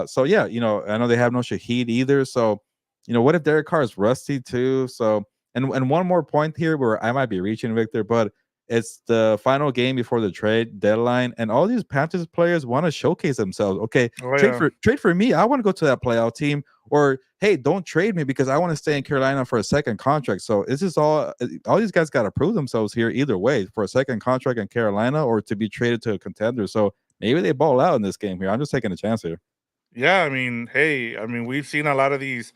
So yeah, I know they have no Shaheed either. So, what if Derek Carr is rusty too? So, and one more point here where I might be reaching Victor, but it's the final game before the trade deadline, and all these Panthers players want to showcase themselves. Okay, Oh, trade yeah. for trade for me. I want to go to that playoff team. Or hey, don't trade me because I want to stay in Carolina for a second contract. So this is all these guys got to prove themselves here either way for a second contract in Carolina or to be traded to a contender. So maybe they ball out in this game here. I'm just taking a chance here. Yeah, I mean, hey, I mean, we've seen a lot of these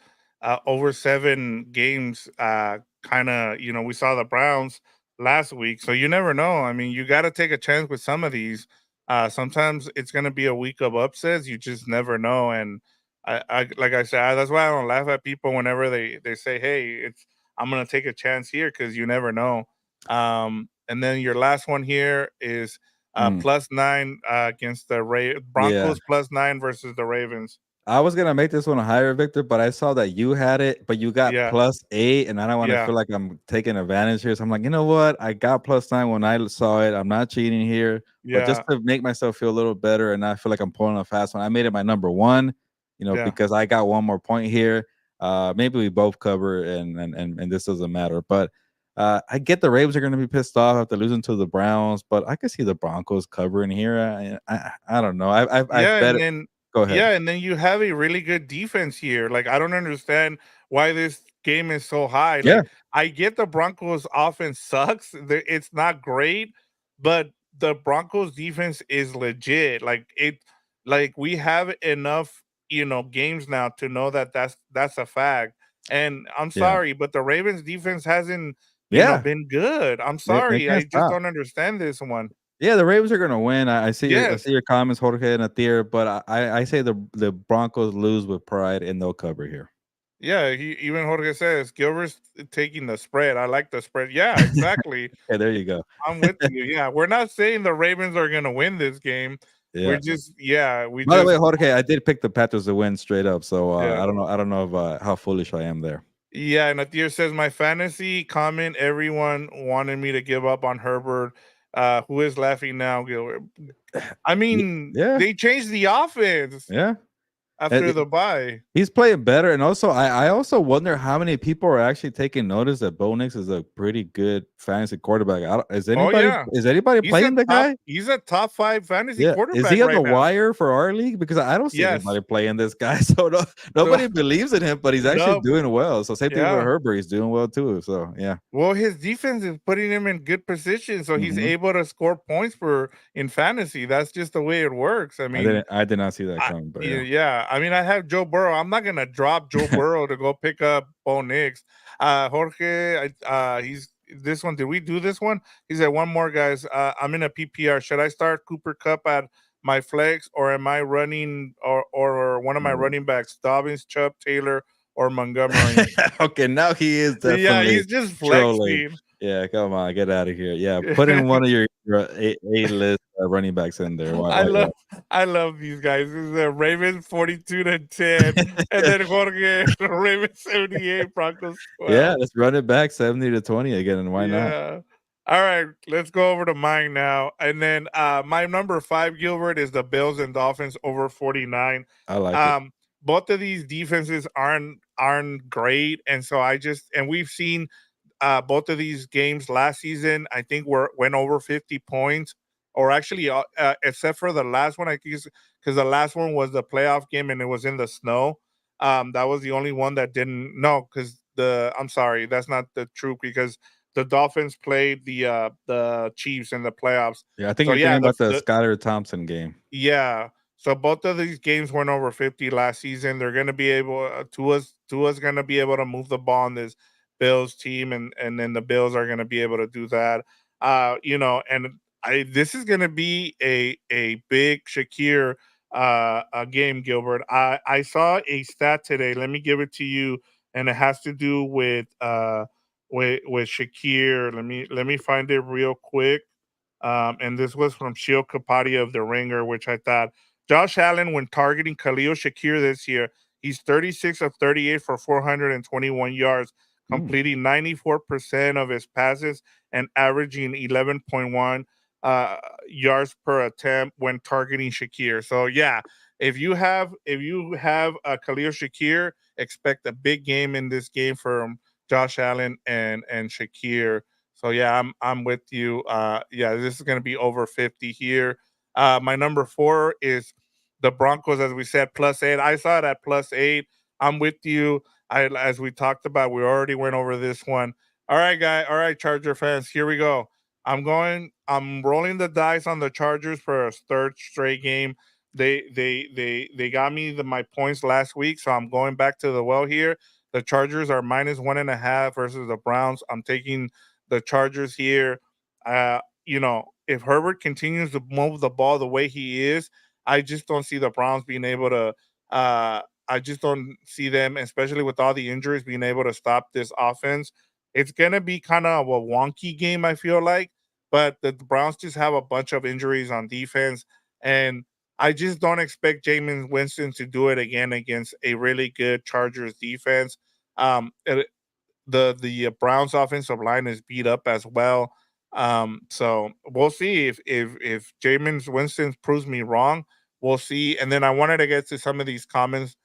over 7 games. Kind of, we saw the Browns last week, so you never know. I mean, you got to take a chance with some of these. Sometimes it's going to be a week of upsets. You just never know. And like I said, that's why I don't laugh at people whenever they say, "Hey, I'm going to take a chance here," because you never know. And then your last one here is Mm. +9 against the Yeah. Broncos +9 versus the Ravens. I was gonna make this one higher, Victor, but I saw that you had it, but you got Yeah, +8, and I don't want to yeah, feel like I'm taking advantage here. So I'm like, you know what? I got +9 when I saw it. I'm not cheating here, but just yeah, to make myself feel a little better and not feel like I'm pulling a fast one, I made it my number one. yeah. Because I got one more point here. Maybe we both cover, and this doesn't matter. But I get the Ravens are going to be pissed off after losing to the Browns, but I can see the Broncos covering here. I don't know. I've Yeah, bet and it. then Go ahead. yeah, and then you have a really good defense here. Like, I don't understand why this game is so high. Yeah, Like, I get the Broncos offense sucks. It's not great, but the Broncos defense is legit. Like we have enough, games now to know that that's a fact. And I'm yeah, sorry, but the Ravens defense hasn't, yeah. been good. I'm They sorry. can't I just stop. don't understand this one. Yeah, the Ravens are gonna win. I Yes. see your comments, Jorge and Athir, but I say the Broncos lose with pride and they'll cover here. Yeah, even Jorge says Gilbert's taking the spread. I like the spread. Yeah, exactly. Yeah, there you go. I'm with you. Yeah, we're not saying the Ravens are gonna win this game. We're Yeah. just yeah, we By the way, just Jorge, I did pick the Panthers to win straight up, so yeah. I don't know if, how foolish I am there. Yeah, and Atir says my fantasy comment, everyone wanted me to give up on Herbert. Who is laughing now, Gilbert? I mean, Yeah, they changed the offense yeah. after the bye. He's playing better, and also I also wonder how many people are actually taking notice that Bo Nix is a pretty good fantasy quarterback. Oh yeah. Is anybody playing the guy? He's a top 5 fantasy Yeah, is quarterback he on the right now. wire for our league? Because I don't see Yes. anybody playing this guy, so nobody believes in him, but he's actually No, doing well. So same thing with yeah. Herbert, he's doing well too. So yeah, Well, his defense is putting him in good position, so he's hmm able to score points for in fantasy. That's just the way it works. I mean, I did not see that coming, but yeah, yeah. I mean, I have Joe Burrow. I'm not gonna drop Joe Burrow to go pick up Bo Nix. Jorge, he's this one. Did we do this one? He said one more, guys. I'm in a PPR. Should I start Cooper Cup at my flex, or am I running, or one of my Oh. running backs, Dobbins, Chubb, Taylor, or Montgomery? Okay, now he is Yeah, definitely he's just trolling. flexing. Yeah, come on, get out of here. Yeah, put in one of your A list running backs in there. I Why love I love these guys. This is the Ravens 42-10, and then Jorge Ravens 78, Broncos Yeah, 12. let's run it back 70-20 again, and why not? Yeah. All right, let's go over to mine now. And then my number 5, Gilbert, is the Bills and Dolphins over 49. I like it. Um, both of these defenses aren't great, and so we've seen both of these games last season, I think went over 50 points, or actually, except for the last one, I think, because the last one was the playoff game and it was in the snow. That was the only one that didn't. No, because I'm sorry, that's not the truth, because the Dolphins played the Chiefs in the playoffs. Yeah, I think So you're thinking yeah, about the Skylar Thompson game. yeah. So both of these games went over 50 last season. They're going to be able Tua's going to be able to move the ball on this Bills team, and then the Bills are going to be able to do that. And I this is going to be a big Shakir a game, Gilbert. I saw a stat today. Let me give it to you, and it has to do with Shakir. Let me find it real quick. And this was from Shio Kapadia of The Ringer, which I thought Josh Allen, when targeting Khalil Shakir this year, he's 36 of 38 for 421 yards, Mm. completing 94% of his passes and averaging 11.1 yards per attempt when targeting Shakir. So yeah, if you have Khalil Shakir, expect a big game in this game from Josh Allen and Shakir. So yeah, I'm with you. Yeah, this is gonna be over 50 here. My number 4 is the Broncos, as we said, +8. I saw it at +8. I'm with you. As we talked about, we already went over this one. All right, guy. All right, Charger fans, here we go. I'm rolling the dice on the Chargers for a third straight game. They got me my points last week, so I'm going back to the well here. The Chargers are -1.5 versus the Browns. I'm taking the Chargers here. If Herbert continues to move the ball the way he is, I just don't see the Browns being able to. I just don't see them, especially with all the injuries, being able to stop this offense. It's gonna be kind of a wonky game, I feel like, but the Browns just have a bunch of injuries on defense, and I just don't expect Jameis Winston to do it again against a really good Chargers defense. Uh, the Browns offensive line is beat up as well. So we'll see if Jameis Winston proves me wrong. We'll see. And then I wanted to get to some of these comments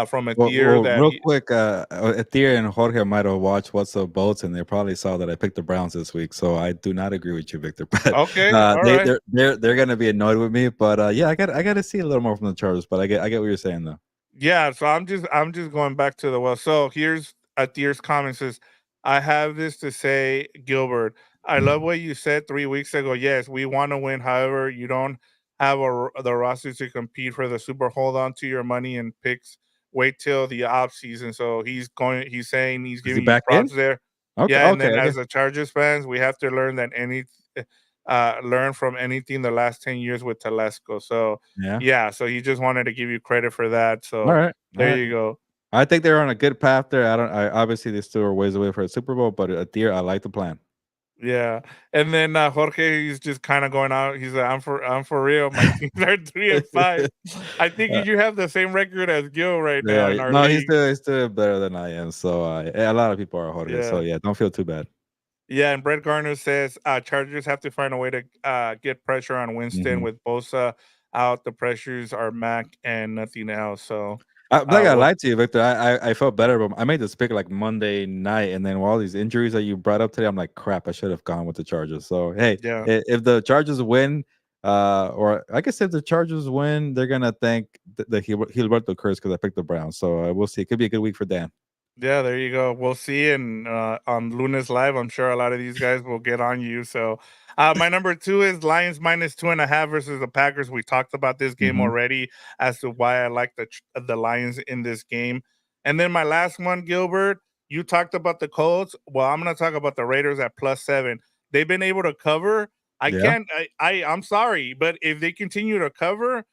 from a tier Well, that real he quick, Athir and Jorge might have watched What's Up Boats, and they probably saw that I picked the Browns this week. So I do not agree with you, Victor. But okay, all right. they're gonna be annoyed with me. But yeah, I got to see a little more from the Chargers. But I get what you're saying though. Yeah, so I'm just going back to the well. So here's Adir's comment says, I have this to say, Gilbert. I love what you said 3 weeks ago. Yes, we want to win. However, you don't have the roster to compete for the Super. Hold on to your money and picks. Wait till the off season. So he's saying he's Is he giving you back in? props there. Okay, Yeah, and okay, then okay. as a Chargers fans, we have to learn from anything the last 10 years with Telesco. So Yeah. yeah, so he just wanted to give you credit for that. All So right. All there right. you go. I think they're on a good path there. I obviously they still are ways away for a Super Bowl, but Athir, I like the plan. Yeah. And then Jorge, he's just kind of going out. He's like, I'm for real. My teams are 3-5. I think Uh, you have the same record as Gil right now yeah, in our no, league. he's still better than I am. So a lot of people are Jorge. So Yeah. yeah, don't feel too bad. Yeah, and Brett Garner says Chargers have to find a way to get pressure on Winston Mhm. with Bosa out. The pressures are Mac and nothing else. So, I'm not gonna well, lie to you, Victor. I felt better, but I made this pick like Monday night, and then with all these injuries that you brought up today, I'm like, crap, I should have gone with the Chargers. So hey, yeah. if the Chargers win, or I guess if the Chargers win, they're gonna thank the Gilberto curse because I picked the Browns. So we'll see. It could be a good week for Dan. Yeah, there you go. We'll see. And on Luna's Live, I'm sure a lot of these guys will get on you. So, my number two is Lions -2.5 versus the Packers. We talked about this game Hmm. already as to why I like the Lions in this game. And then my last one, Gilbert, you talked about the Colts. Well, I'm going to talk about the Raiders at +7. They've been able to cover. I Yeah. can't. I'm sorry, but if they continue to cover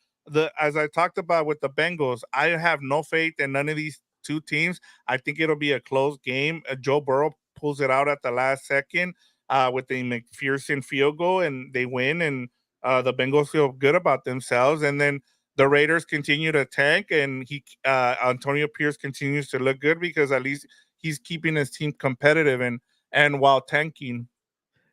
as I talked about with the Bengals, I have no faith in none of these two teams. I think it'll be a close game. Joe Burrow pulls it out at the last second with the McPherson field goal, and they win. And the Bengals feel good about themselves. And then the Raiders continue to tank, and Antonio Pierce continues to look good because at least he's keeping his team competitive and while tanking.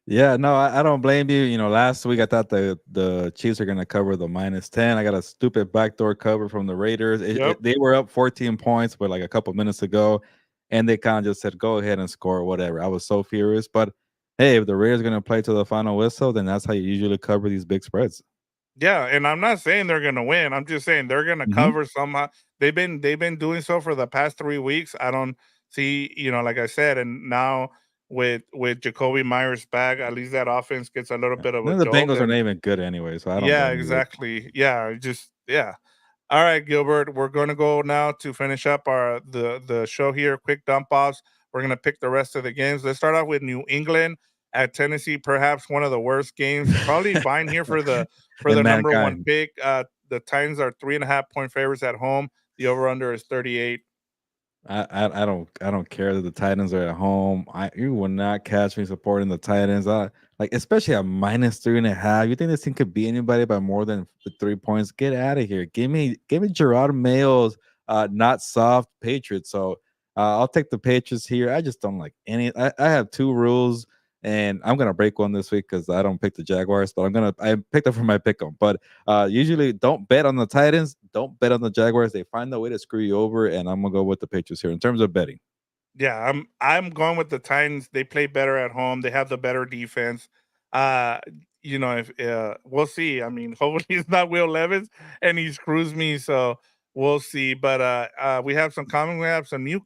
Yeah, no, I don't blame you. You know, last week I thought the Chiefs are going to cover the -10. I got a stupid backdoor cover from the Raiders. Yep. They were up 14 points, but like a couple minutes ago, and they kind of just said, "Go ahead and score, whatever." I was so furious, but hey, if the Raiders going to play to the final whistle, then that's how you usually cover these big spreads. Yeah, and I'm not saying they're gonna win. I'm just saying they're gonna Hmm. cover somehow. They've been doing so for the past 3 weeks. I don't see, like I said, and now with Jacoby Myers back, at least that offense gets a little bit of a Then the jolt. Bengals are And not even good anyway, so I don't yeah, blame you. exactly. Yeah, just yeah. All right, Gilbert, we're going to go now to finish up the show here. Quick dump offs. We're going to pick the rest of the games. Let's start off with New England at Tennessee. Perhaps one of the worst games. Probably fine here for the And number one mankind. pick. The Titans are 3.5 point favorites at home. The over under is 38. I don't care that the Titans are at home. You will not catch me supporting the Titans. Like especially at -3.5. You think this team could beat anybody by more than 3 points? Get out of here. Give me Gerard Mayo's not soft Patriots. So I'll take the Patriots here. I just don't like any. I have two rules, and I'm gonna break one this week because I don't pick the Jaguars, but I picked up for my pick 'em. But usually, don't bet on the Titans. Don't bet on the Jaguars. They find a way to screw you over, and I'm gonna go with the Patriots here in terms of betting. Yeah, I'm going with the Titans. They play better at home. They have the better defense. Uh, if we'll see. I mean, hopefully it's not Will Levis and he screws me. So we'll see. But we have some comment. We have some new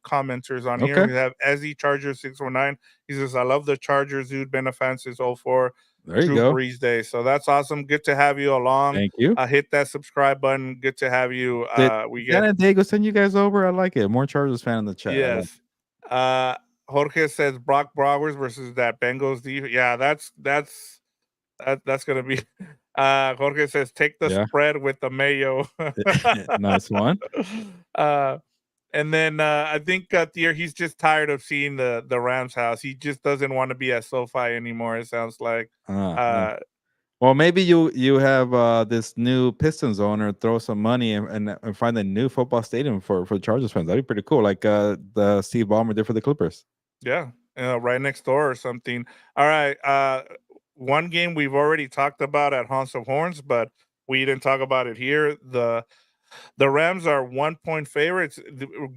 commenters on here. Okay, We have Ezzy Charger 619. He says, "I love the Chargers, dude. Been a fan since '04. there you True go. Breeze Day." So that's awesome. Good to have you along. Thank you. Hit that subscribe button. Good to have you. Did We Dan get and Diego send you guys over? I like it. More Chargers fan in the chat. I like. Yes. Uh, Jorge says Brock Bowers versus that Bengals defense. Yeah, that's gonna be. Jorge says take the Yeah, spread with the mayo. nice one. uh, and then I think Thier, he's just tired of seeing the Rams house. He just doesn't want to be at SoFi anymore. It sounds like. Uh, uh, Uh, Well, maybe you have this new Pistons owner throw some money and find a new football stadium for Chargers fans. That'd be pretty cool, like the Steve Ballmer did for the Clippers. Yeah, right next door or something. All right. One game we've already talked about at House of Horns, but we didn't talk about it here. The Rams are 1 point favorites.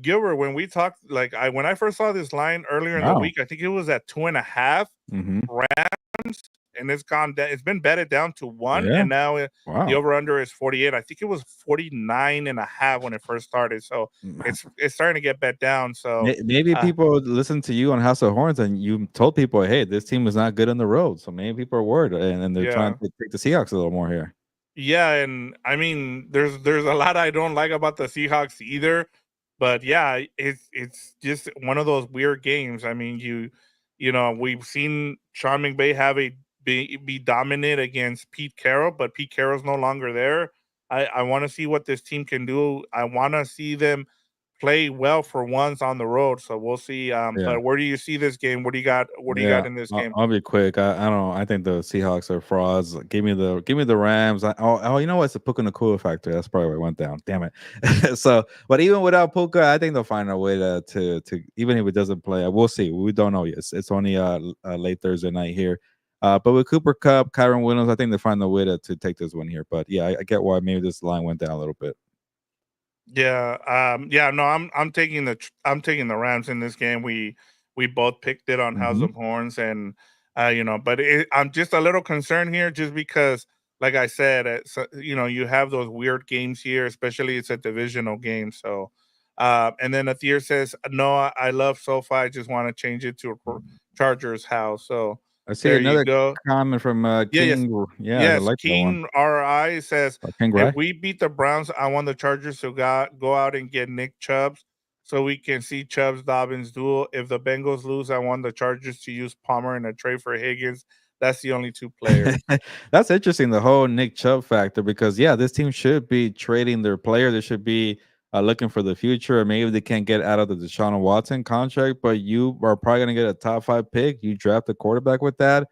Gilbert, when we talked, like when I first saw this line earlier in the Wow. week, I think it was at 2.5 Hmm. Rams, and it's gone down. It's been betted down to one, Yeah. and now the Wow. over under is 48. I think it was 49.5 when it first started. So it's starting to get bet down. So Maybe uh, people listen to you on House of Horns, and you told people, "Hey, this team is not good on the road." So maybe people are worried, and they're trying yeah. to take the Seahawks a little more here. Yeah, and I mean, there's a lot I don't like about the Seahawks either, but yeah, it's just one of those weird games. I mean, we've seen Sean McVay have be dominant against Pete Carroll, but Pete Carroll's no longer there. I want to see what this team can do. I want to see them play well for once on the road. So we'll see. Yeah. But where do you see this game? What do you got? What do you Yeah, got in this I'll, game? I'll be quick. I don't. I think the Seahawks are frauds. Give me the Rams. You know what? It's the Puka Nakua factor. That's probably where it went down. Damn it. So, but even without Puka, I think they'll find a way to even if it doesn't play. We'll see. We don't know yet. It's only late Thursday night here. But with Cooper Cup, Kyron Williams, I think they find a way to take this one here. But yeah, I get why maybe this line went down a little bit. Yeah, yeah, no, I'm taking the Rams in this game. We both picked it on House Hmm. of Horns, and but I'm just a little concerned here, just because, like I said, you have those weird games here, especially it's a divisional game. So, and then Athir says, "No, I love SoFi. I just want to change it to a Chargers house." So I see there you another go. comment from Yeah, yes. King. Yeah, I Yes, like that one. Keen RI says, King "If Rai. we beat the Browns, I want the Chargers to go out and get Nick Chubbs so we can see Chubbs Dobbins duel. If the Bengals lose, I want the Chargers to use Palmer in a trade for Higgins. That's the only two players." That's interesting, the whole Nick Chubb factor, because yeah, this team should be trading their player. They should be looking for the future, or maybe they can't get out of the Deshaun Watson contract. But you are probably going to get a top 5 pick. You draft a quarterback with that.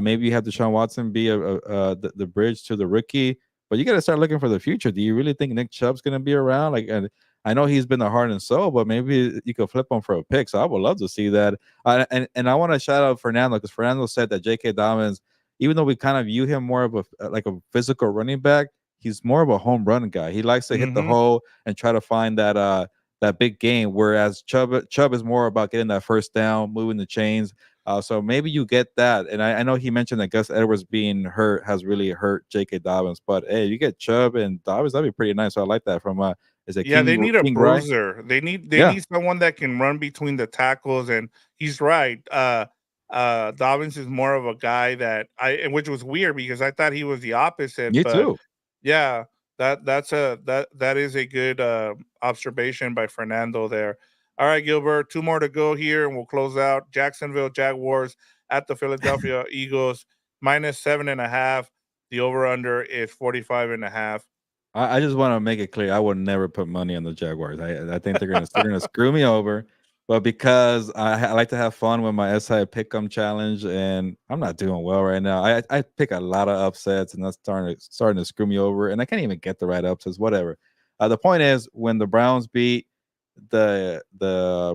Maybe you have Deshaun Watson be the bridge to the rookie. But you got to start looking for the future. Do you really think Nick Chubb's going to be around? Like, and I know he's been the heart and soul, but maybe you could flip him for a pick. So I would love to see that. And I want to shout out Fernando, because Fernando said that J.K. Dobbins, even though we kind of view him more of like a physical running back, he's more of a home run guy. He likes to hit the Hmm. hole and try to find that big game. Whereas Chubb is more about getting that first down, moving the chains. So maybe you get that. And I know he mentioned that Gus Edwards being hurt has really hurt J.K. Dobbins. But hey, you get Chubb and Dobbins, that'd be pretty nice. So I like that from is it Yeah, they need a King Rye? bruiser. They Yeah, need someone that can run between the tackles, and he's right. Dobbins is more of a guy that and which was weird because I thought he was the opposite, you but too. yeah, that is a good observation by Fernando there. All right, Gilbert, two more to go here, and we'll close out. Jacksonville Jaguars at the Philadelphia Eagles, -7.5. The over under is 45.5. I just want to make it clear, I would never put money on the Jaguars. I think they're gonna screw me over, but because I like to have fun with my SI Pick'em challenge, and I'm not doing well right now. I pick a lot of upsets, and that's starting to screw me over, and I can't even get the right upsets. Whatever. The point is, when the Browns beat the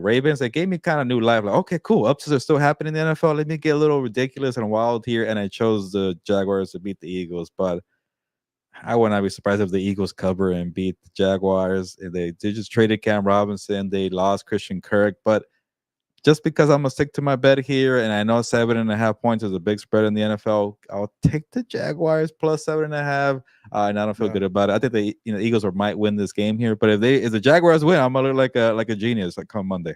Ravens, they gave me kind of new life. Like, okay, cool, upsets are still happening in the NFL. Let me get a little ridiculous and wild here, and I chose the Jaguars to beat the Eagles, but I would not be surprised if the Eagles cover and beat the Jaguars. They just traded Cam Robinson. They lost Christian Kirk. But just because I'm gonna stick to my bet here, and I know 7.5 points is a big spread in the NFL, I'll take the Jaguars plus 7.5. And I don't feel Yeah. good about it. I think the Eagles might win this game here. But if the Jaguars win, I'm gonna look like a genius like come Monday.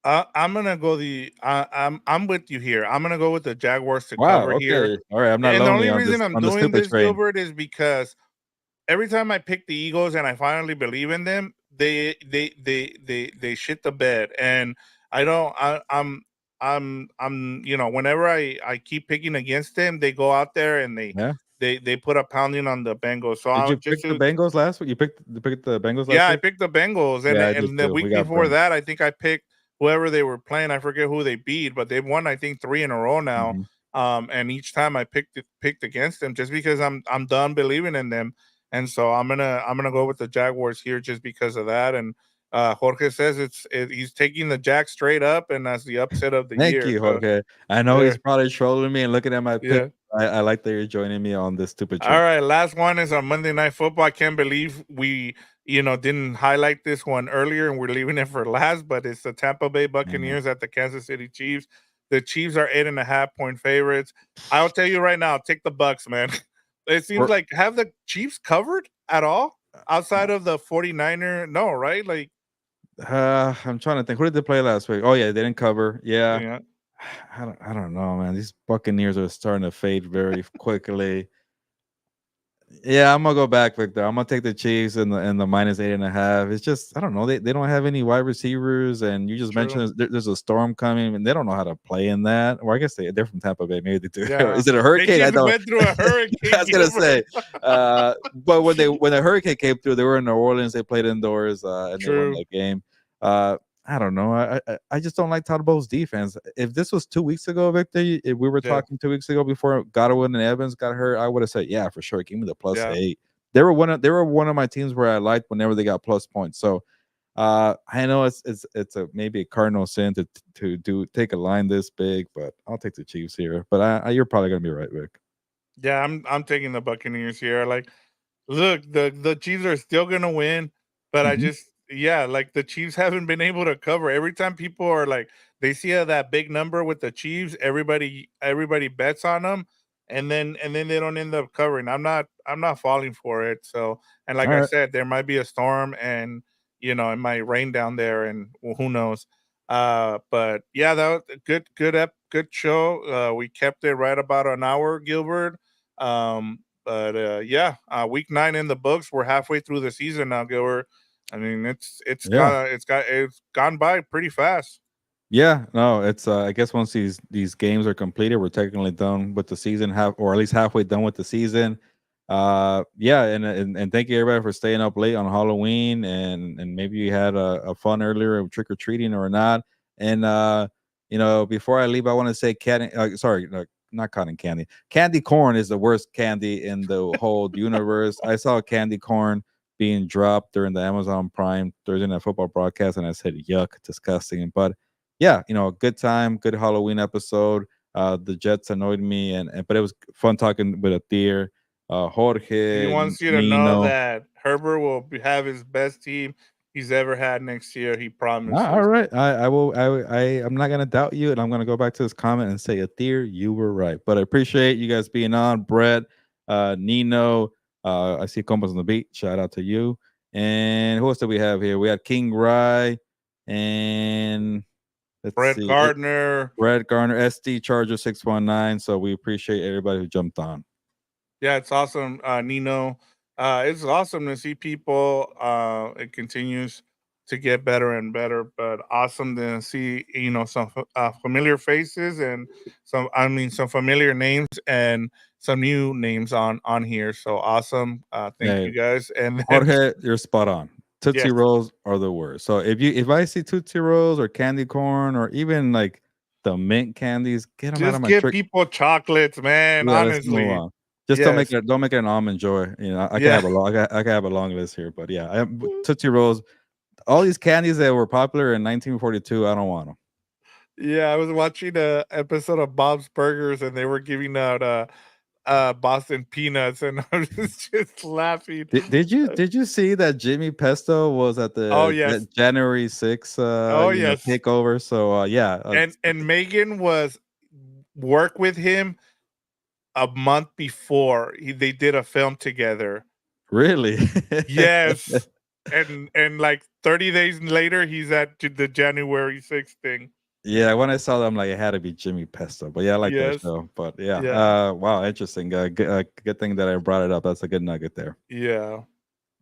I'm gonna go I'm with you here. I'm gonna go with the Jaguars to Wow. cover here. Okay. All right. I'm not And the lonely only on reason I'm the doing stupid this, train. Gilbert, is because every time I pick the Eagles and I finally believe in them, they shit the bed. And I don't I'm whenever I keep picking against them, they go out there and Yeah. they put a pounding on the Bengals. So Did I'll you just pick the to Bengals last week? You picked the Bengals yeah, last I week? picked the Bengals, and Yeah, I did and the too. We week got before burned. that, I think I picked whoever they were playing. I forget who they beat, but they've won, I think, 3 in a row now. Mhm. And each time I picked against them just because I'm done believing in them. And so I'm gonna go with the Jaguars here just because of that. And Jorge says he's taking the Jack straight up and as the upset of the Thank year. you, So Jorge. I know yeah, he's probably trolling me and looking at my pick. yeah. I like that you're joining me on this stupid All joke. right, last one is on Monday Night Football. I can't believe we, didn't highlight this one earlier, and we're leaving it for last. But it's the Tampa Bay Mhm. Buccaneers at the Kansas City Chiefs. The Chiefs are 8.5 point favorites. I'll tell you right now, take the Bucks, man. It seems We're- like have the Chiefs covered at all outside uh, of the 49er? No, right? Like, I'm trying to think. Who did they play last week? Oh yeah, they didn't cover. Yeah, yeah, I don't know, man. These Buccaneers are starting to fade very quickly. Yeah, I'm gonna go back, Victor. I'm gonna take the Chiefs and the minus 8.5. It's just I don't know. They don't have any wide receivers, and you just mentioned true. there's a storm coming, and they don't know how to play in that. Or I guess they're from Tampa Bay. Maybe they do. Yeah, Is it a they hurricane? I just don't. went through a I hurricane, was gonna say. Gilbert. But when the hurricane came through, they were in New Orleans. They played indoors, and they won True. that game. I don't know. I just don't like Todd Bowles' defense. If this was 2 weeks ago, Victor, if we were Yeah, talking 2 weeks ago before Godwin and Evans got hurt, I would have said, yeah, for sure, give me the plus yeah. 8. They were one of my teams where I liked whenever they got plus points. So I know it's a maybe a cardinal sin to do take a line this big, but I'll take the Chiefs here. But you're probably gonna be right, Vic. Yeah, I'm taking the Buccaneers here. Like, look, the Chiefs are still gonna win, but I Mhm. just yeah, like the Chiefs haven't been able to cover. Every time people are like they see that big number with the Chiefs, everybody bets on them, and then they don't end up covering. I'm not falling for it. So and like All I right. said, there might be a storm, and it might rain down there, and well, who knows. But yeah, that was a good show. We kept it right about an hour, Gilbert. But yeah, week 9 in the books. We're halfway through the season now, Gilbert. I mean, Yeah. it's gone by pretty fast. Yeah, no, it's I guess once these games are completed, we're technically done with the season, half or at least halfway done with the season. Yeah, and thank you everybody for staying up late on Halloween and maybe you had a fun earlier of trick or treating or not. And before I leave, I want to say candy. Sorry, no, not cotton candy. Candy corn is the worst candy in the whole universe. I saw candy corn being dropped during the Amazon Prime Thursday Night Football broadcast, and I said, "Yuck, disgusting." But yeah, good time, good Halloween episode. The Jets annoyed me, and but it was fun talking with a deer, He Jorge, wants you to know Nino. that Herbert will have his best team he's ever had next year. He All promises. right, I will. I'm not gonna doubt you, and I'm gonna go back to this comment and say, a deer, you were right. But I appreciate you guys being on, Brett, Nino. I see Combos on the beat. Shout out to you. And who else do we have here? We had King Rye, and let's Brett see. Gardner. Red Garner, SD Charger 619. So we appreciate everybody who jumped on. Yeah, it's awesome, Nino. It's awesome to see people. It continues to get better and better, but awesome to see some familiar faces and some familiar names and some new names on here. So awesome! Thank Hey, you guys, and then Jorge, you're spot on. Tootsie yes, Rolls are the worst. So if I see Tootsie Rolls or candy corn or even like the mint candies, get them out of just my give trick. people chocolates, man. Yeah, let's move Honestly, on. Just don't make yes, it an almond joy. I can yeah. have I can have a long list here, but yeah, Tootsie Rolls. All these candies that were popular in 1942, I don't want them. Yeah, I was watching a episode of Bob's Burgers and they were giving out Boston peanuts and I was just laughing. Did you see that Jimmy Pesto was at Oh the yes. January 6th Oh yes. takeover? So yeah, And Megan was work with him a month before. They did a film together. really. Yes. And like 30 days later he's at the January 6th thing. Yeah, when I saw that, I'm like, it had to be Jimmy Pesto. But yeah, I like that Yes. show. But yeah, Yeah. wow, interesting. Good thing that I brought it up. That's a good nugget there. Yeah.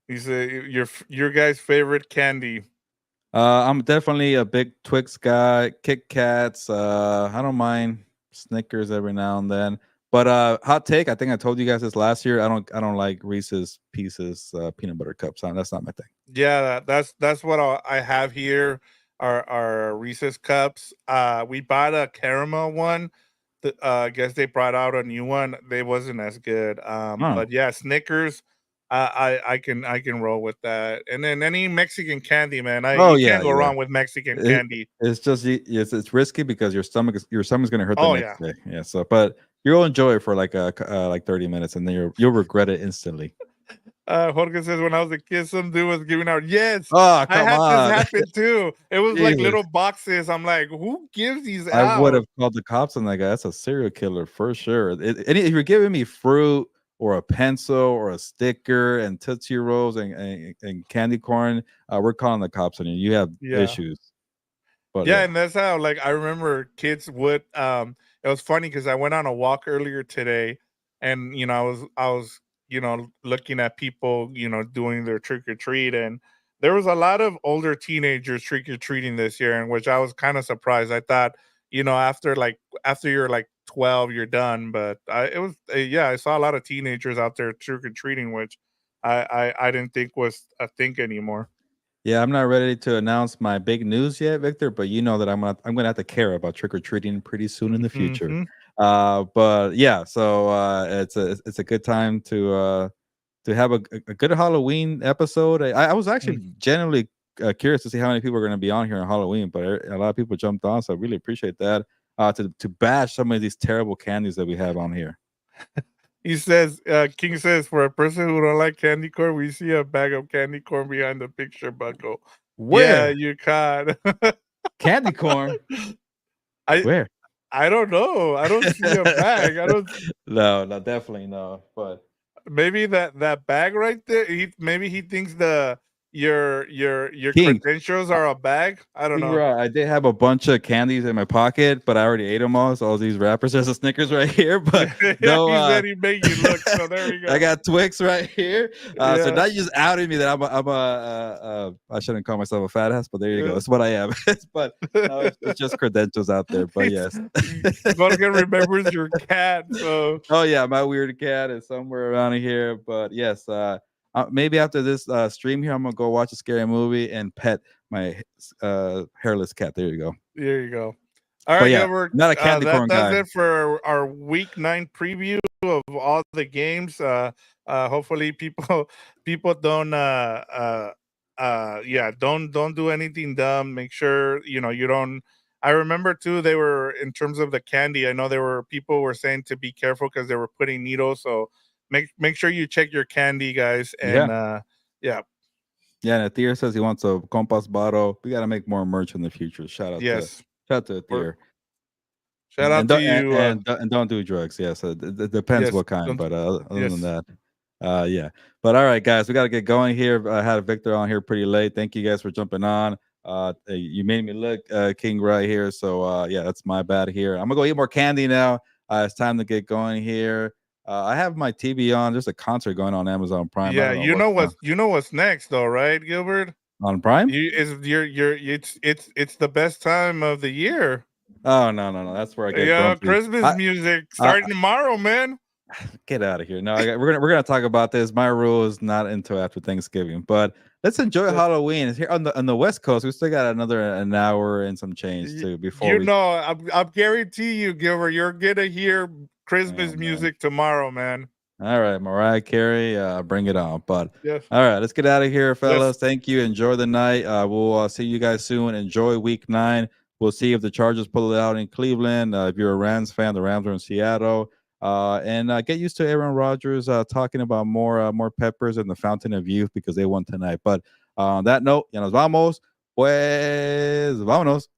He's your guy's favorite candy. I'm definitely a big Twix guy. Kit Kats. I don't mind Snickers every now and then. But hot take. I think I told you guys this last year. I don't like Reese's Pieces peanut butter cups. That's not my thing. Yeah, that's what I have here. Our Reese's cups. We bought a caramel one, I guess they brought out a new one. They wasn't as good. Huh. But yeah, Snickers. I can roll with that. And then any Mexican candy, man. I Oh You yeah, can't go yeah. wrong with Mexican It, candy. it's just it's risky because your stomach's gonna hurt the Oh next yeah. day. Yeah. So, but you'll enjoy it for like 30 minutes, and then you'll regret it instantly. Jorge says when I was a kid, some dude was giving out. Yes, Oh, I come had this on. happen too. It was like Jesus. little boxes. I'm like, who gives these I would out? have called the cops on that guy. That's a serial killer for sure. If you're giving me fruit or a pencil or a sticker and Tootsie Rolls and candy corn, we're calling the cops on you. You have Yeah. issues. But Yeah, yeah. and that's how like I remember kids would it was funny because I went on a walk earlier today and I was looking at people, doing their trick or treat, and there was a lot of older teenagers trick or treating this year, and which I was kind of surprised. I thought, after you're like 12 you're done, but yeah, I saw a lot of teenagers out there trick or treating, which I didn't think was a thing anymore. Yeah, I'm not ready to announce my big news yet, Victor, but you know that I'm gonna have to care about trick or treating pretty soon in the future. Hmm. But yeah, so it's a good time to have a good Halloween episode. I was actually genuinely curious to see how many people are going to be on here on Halloween, but a lot of people jumped on, so I really appreciate that. To bash some of these terrible candies that we have on here. He says, King says, for a person who don't like candy corn, we see a bag of candy corn behind the picture buckle. Yeah, Where you caught. candy corn? I Where? I don't know. I don't see a bag. I don't. No, no, definitely no. But Maybe that bag right there. Maybe he thinks your King, credentials are a bag. I don't know. Bro, I did have a bunch of candies in my pocket, but I already ate them all. So all these wrappers, there's a Snickers right here, but Yeah, no, he said he made you look. So there we I go. got Twix right here. So Yeah. now you just outed me that I shouldn't call myself a fat ass, but there you go. That's what I am. But no, it's just credentials out there. But He's, yes. Jorge remembers your cat. So Oh yeah, my weird cat is somewhere around here. But yes, maybe after this stream here, I'm gonna go watch a scary movie and pet my hairless cat. There you go. there you go. All But right, yeah, Gilbert. not a candy That corn does guy. it for our week 9 preview of all the games. Hopefully, people don't yeah, don't do anything dumb. Make sure you don't. I remember too. They were in terms of the candy. I know there were people were saying to be careful because they were putting needles. So make sure you check your candy, guys. And Yeah. yeah, Yeah, and Athir says he wants a compost bottle. We got to make more merch in the future. yes. Shout out to We're, Athir. shout out to you. And don't do drugs. Yes, it depends Yes. what kind, Don't, but other than yes. that, yeah. But all right, guys, we got to get going here. I had Victor on here pretty late. Thank you guys for jumping on. You made me look king right here, so yeah, that's my bad here. I'm gonna go eat more candy now. It's time to get going here. I have my TV on. There's a concert going on Amazon Prime. I Yeah, don't know what's what's next though, right, Gilbert? on Prime. It's the best time of the year. Oh no, that's where I get Yeah, grumpy. Christmas I, music I starting tomorrow, man. Get out of here. No, we're gonna talk about this. My rule is not until after Thanksgiving, but let's enjoy Yes. Halloween. It's here on the West Coast. We still got another an hour and some change too before we. I'm guarantee you, Gilbert, you're gonna hear Oh Christmas man. music tomorrow, man. All right, Mariah Carey, bring it on. But Yes, all right, let's get out of here, yes, fellas. Thank you. Enjoy the night. We'll see you guys soon. Enjoy Week 9. We'll see if the Chargers pull it out in Cleveland. If you're a Rams fan, the Rams are in Seattle. And get used to Aaron Rodgers talking about more peppers and the Fountain of Youth because they won tonight. But on that note, ya nos vamos. Pues vámonos.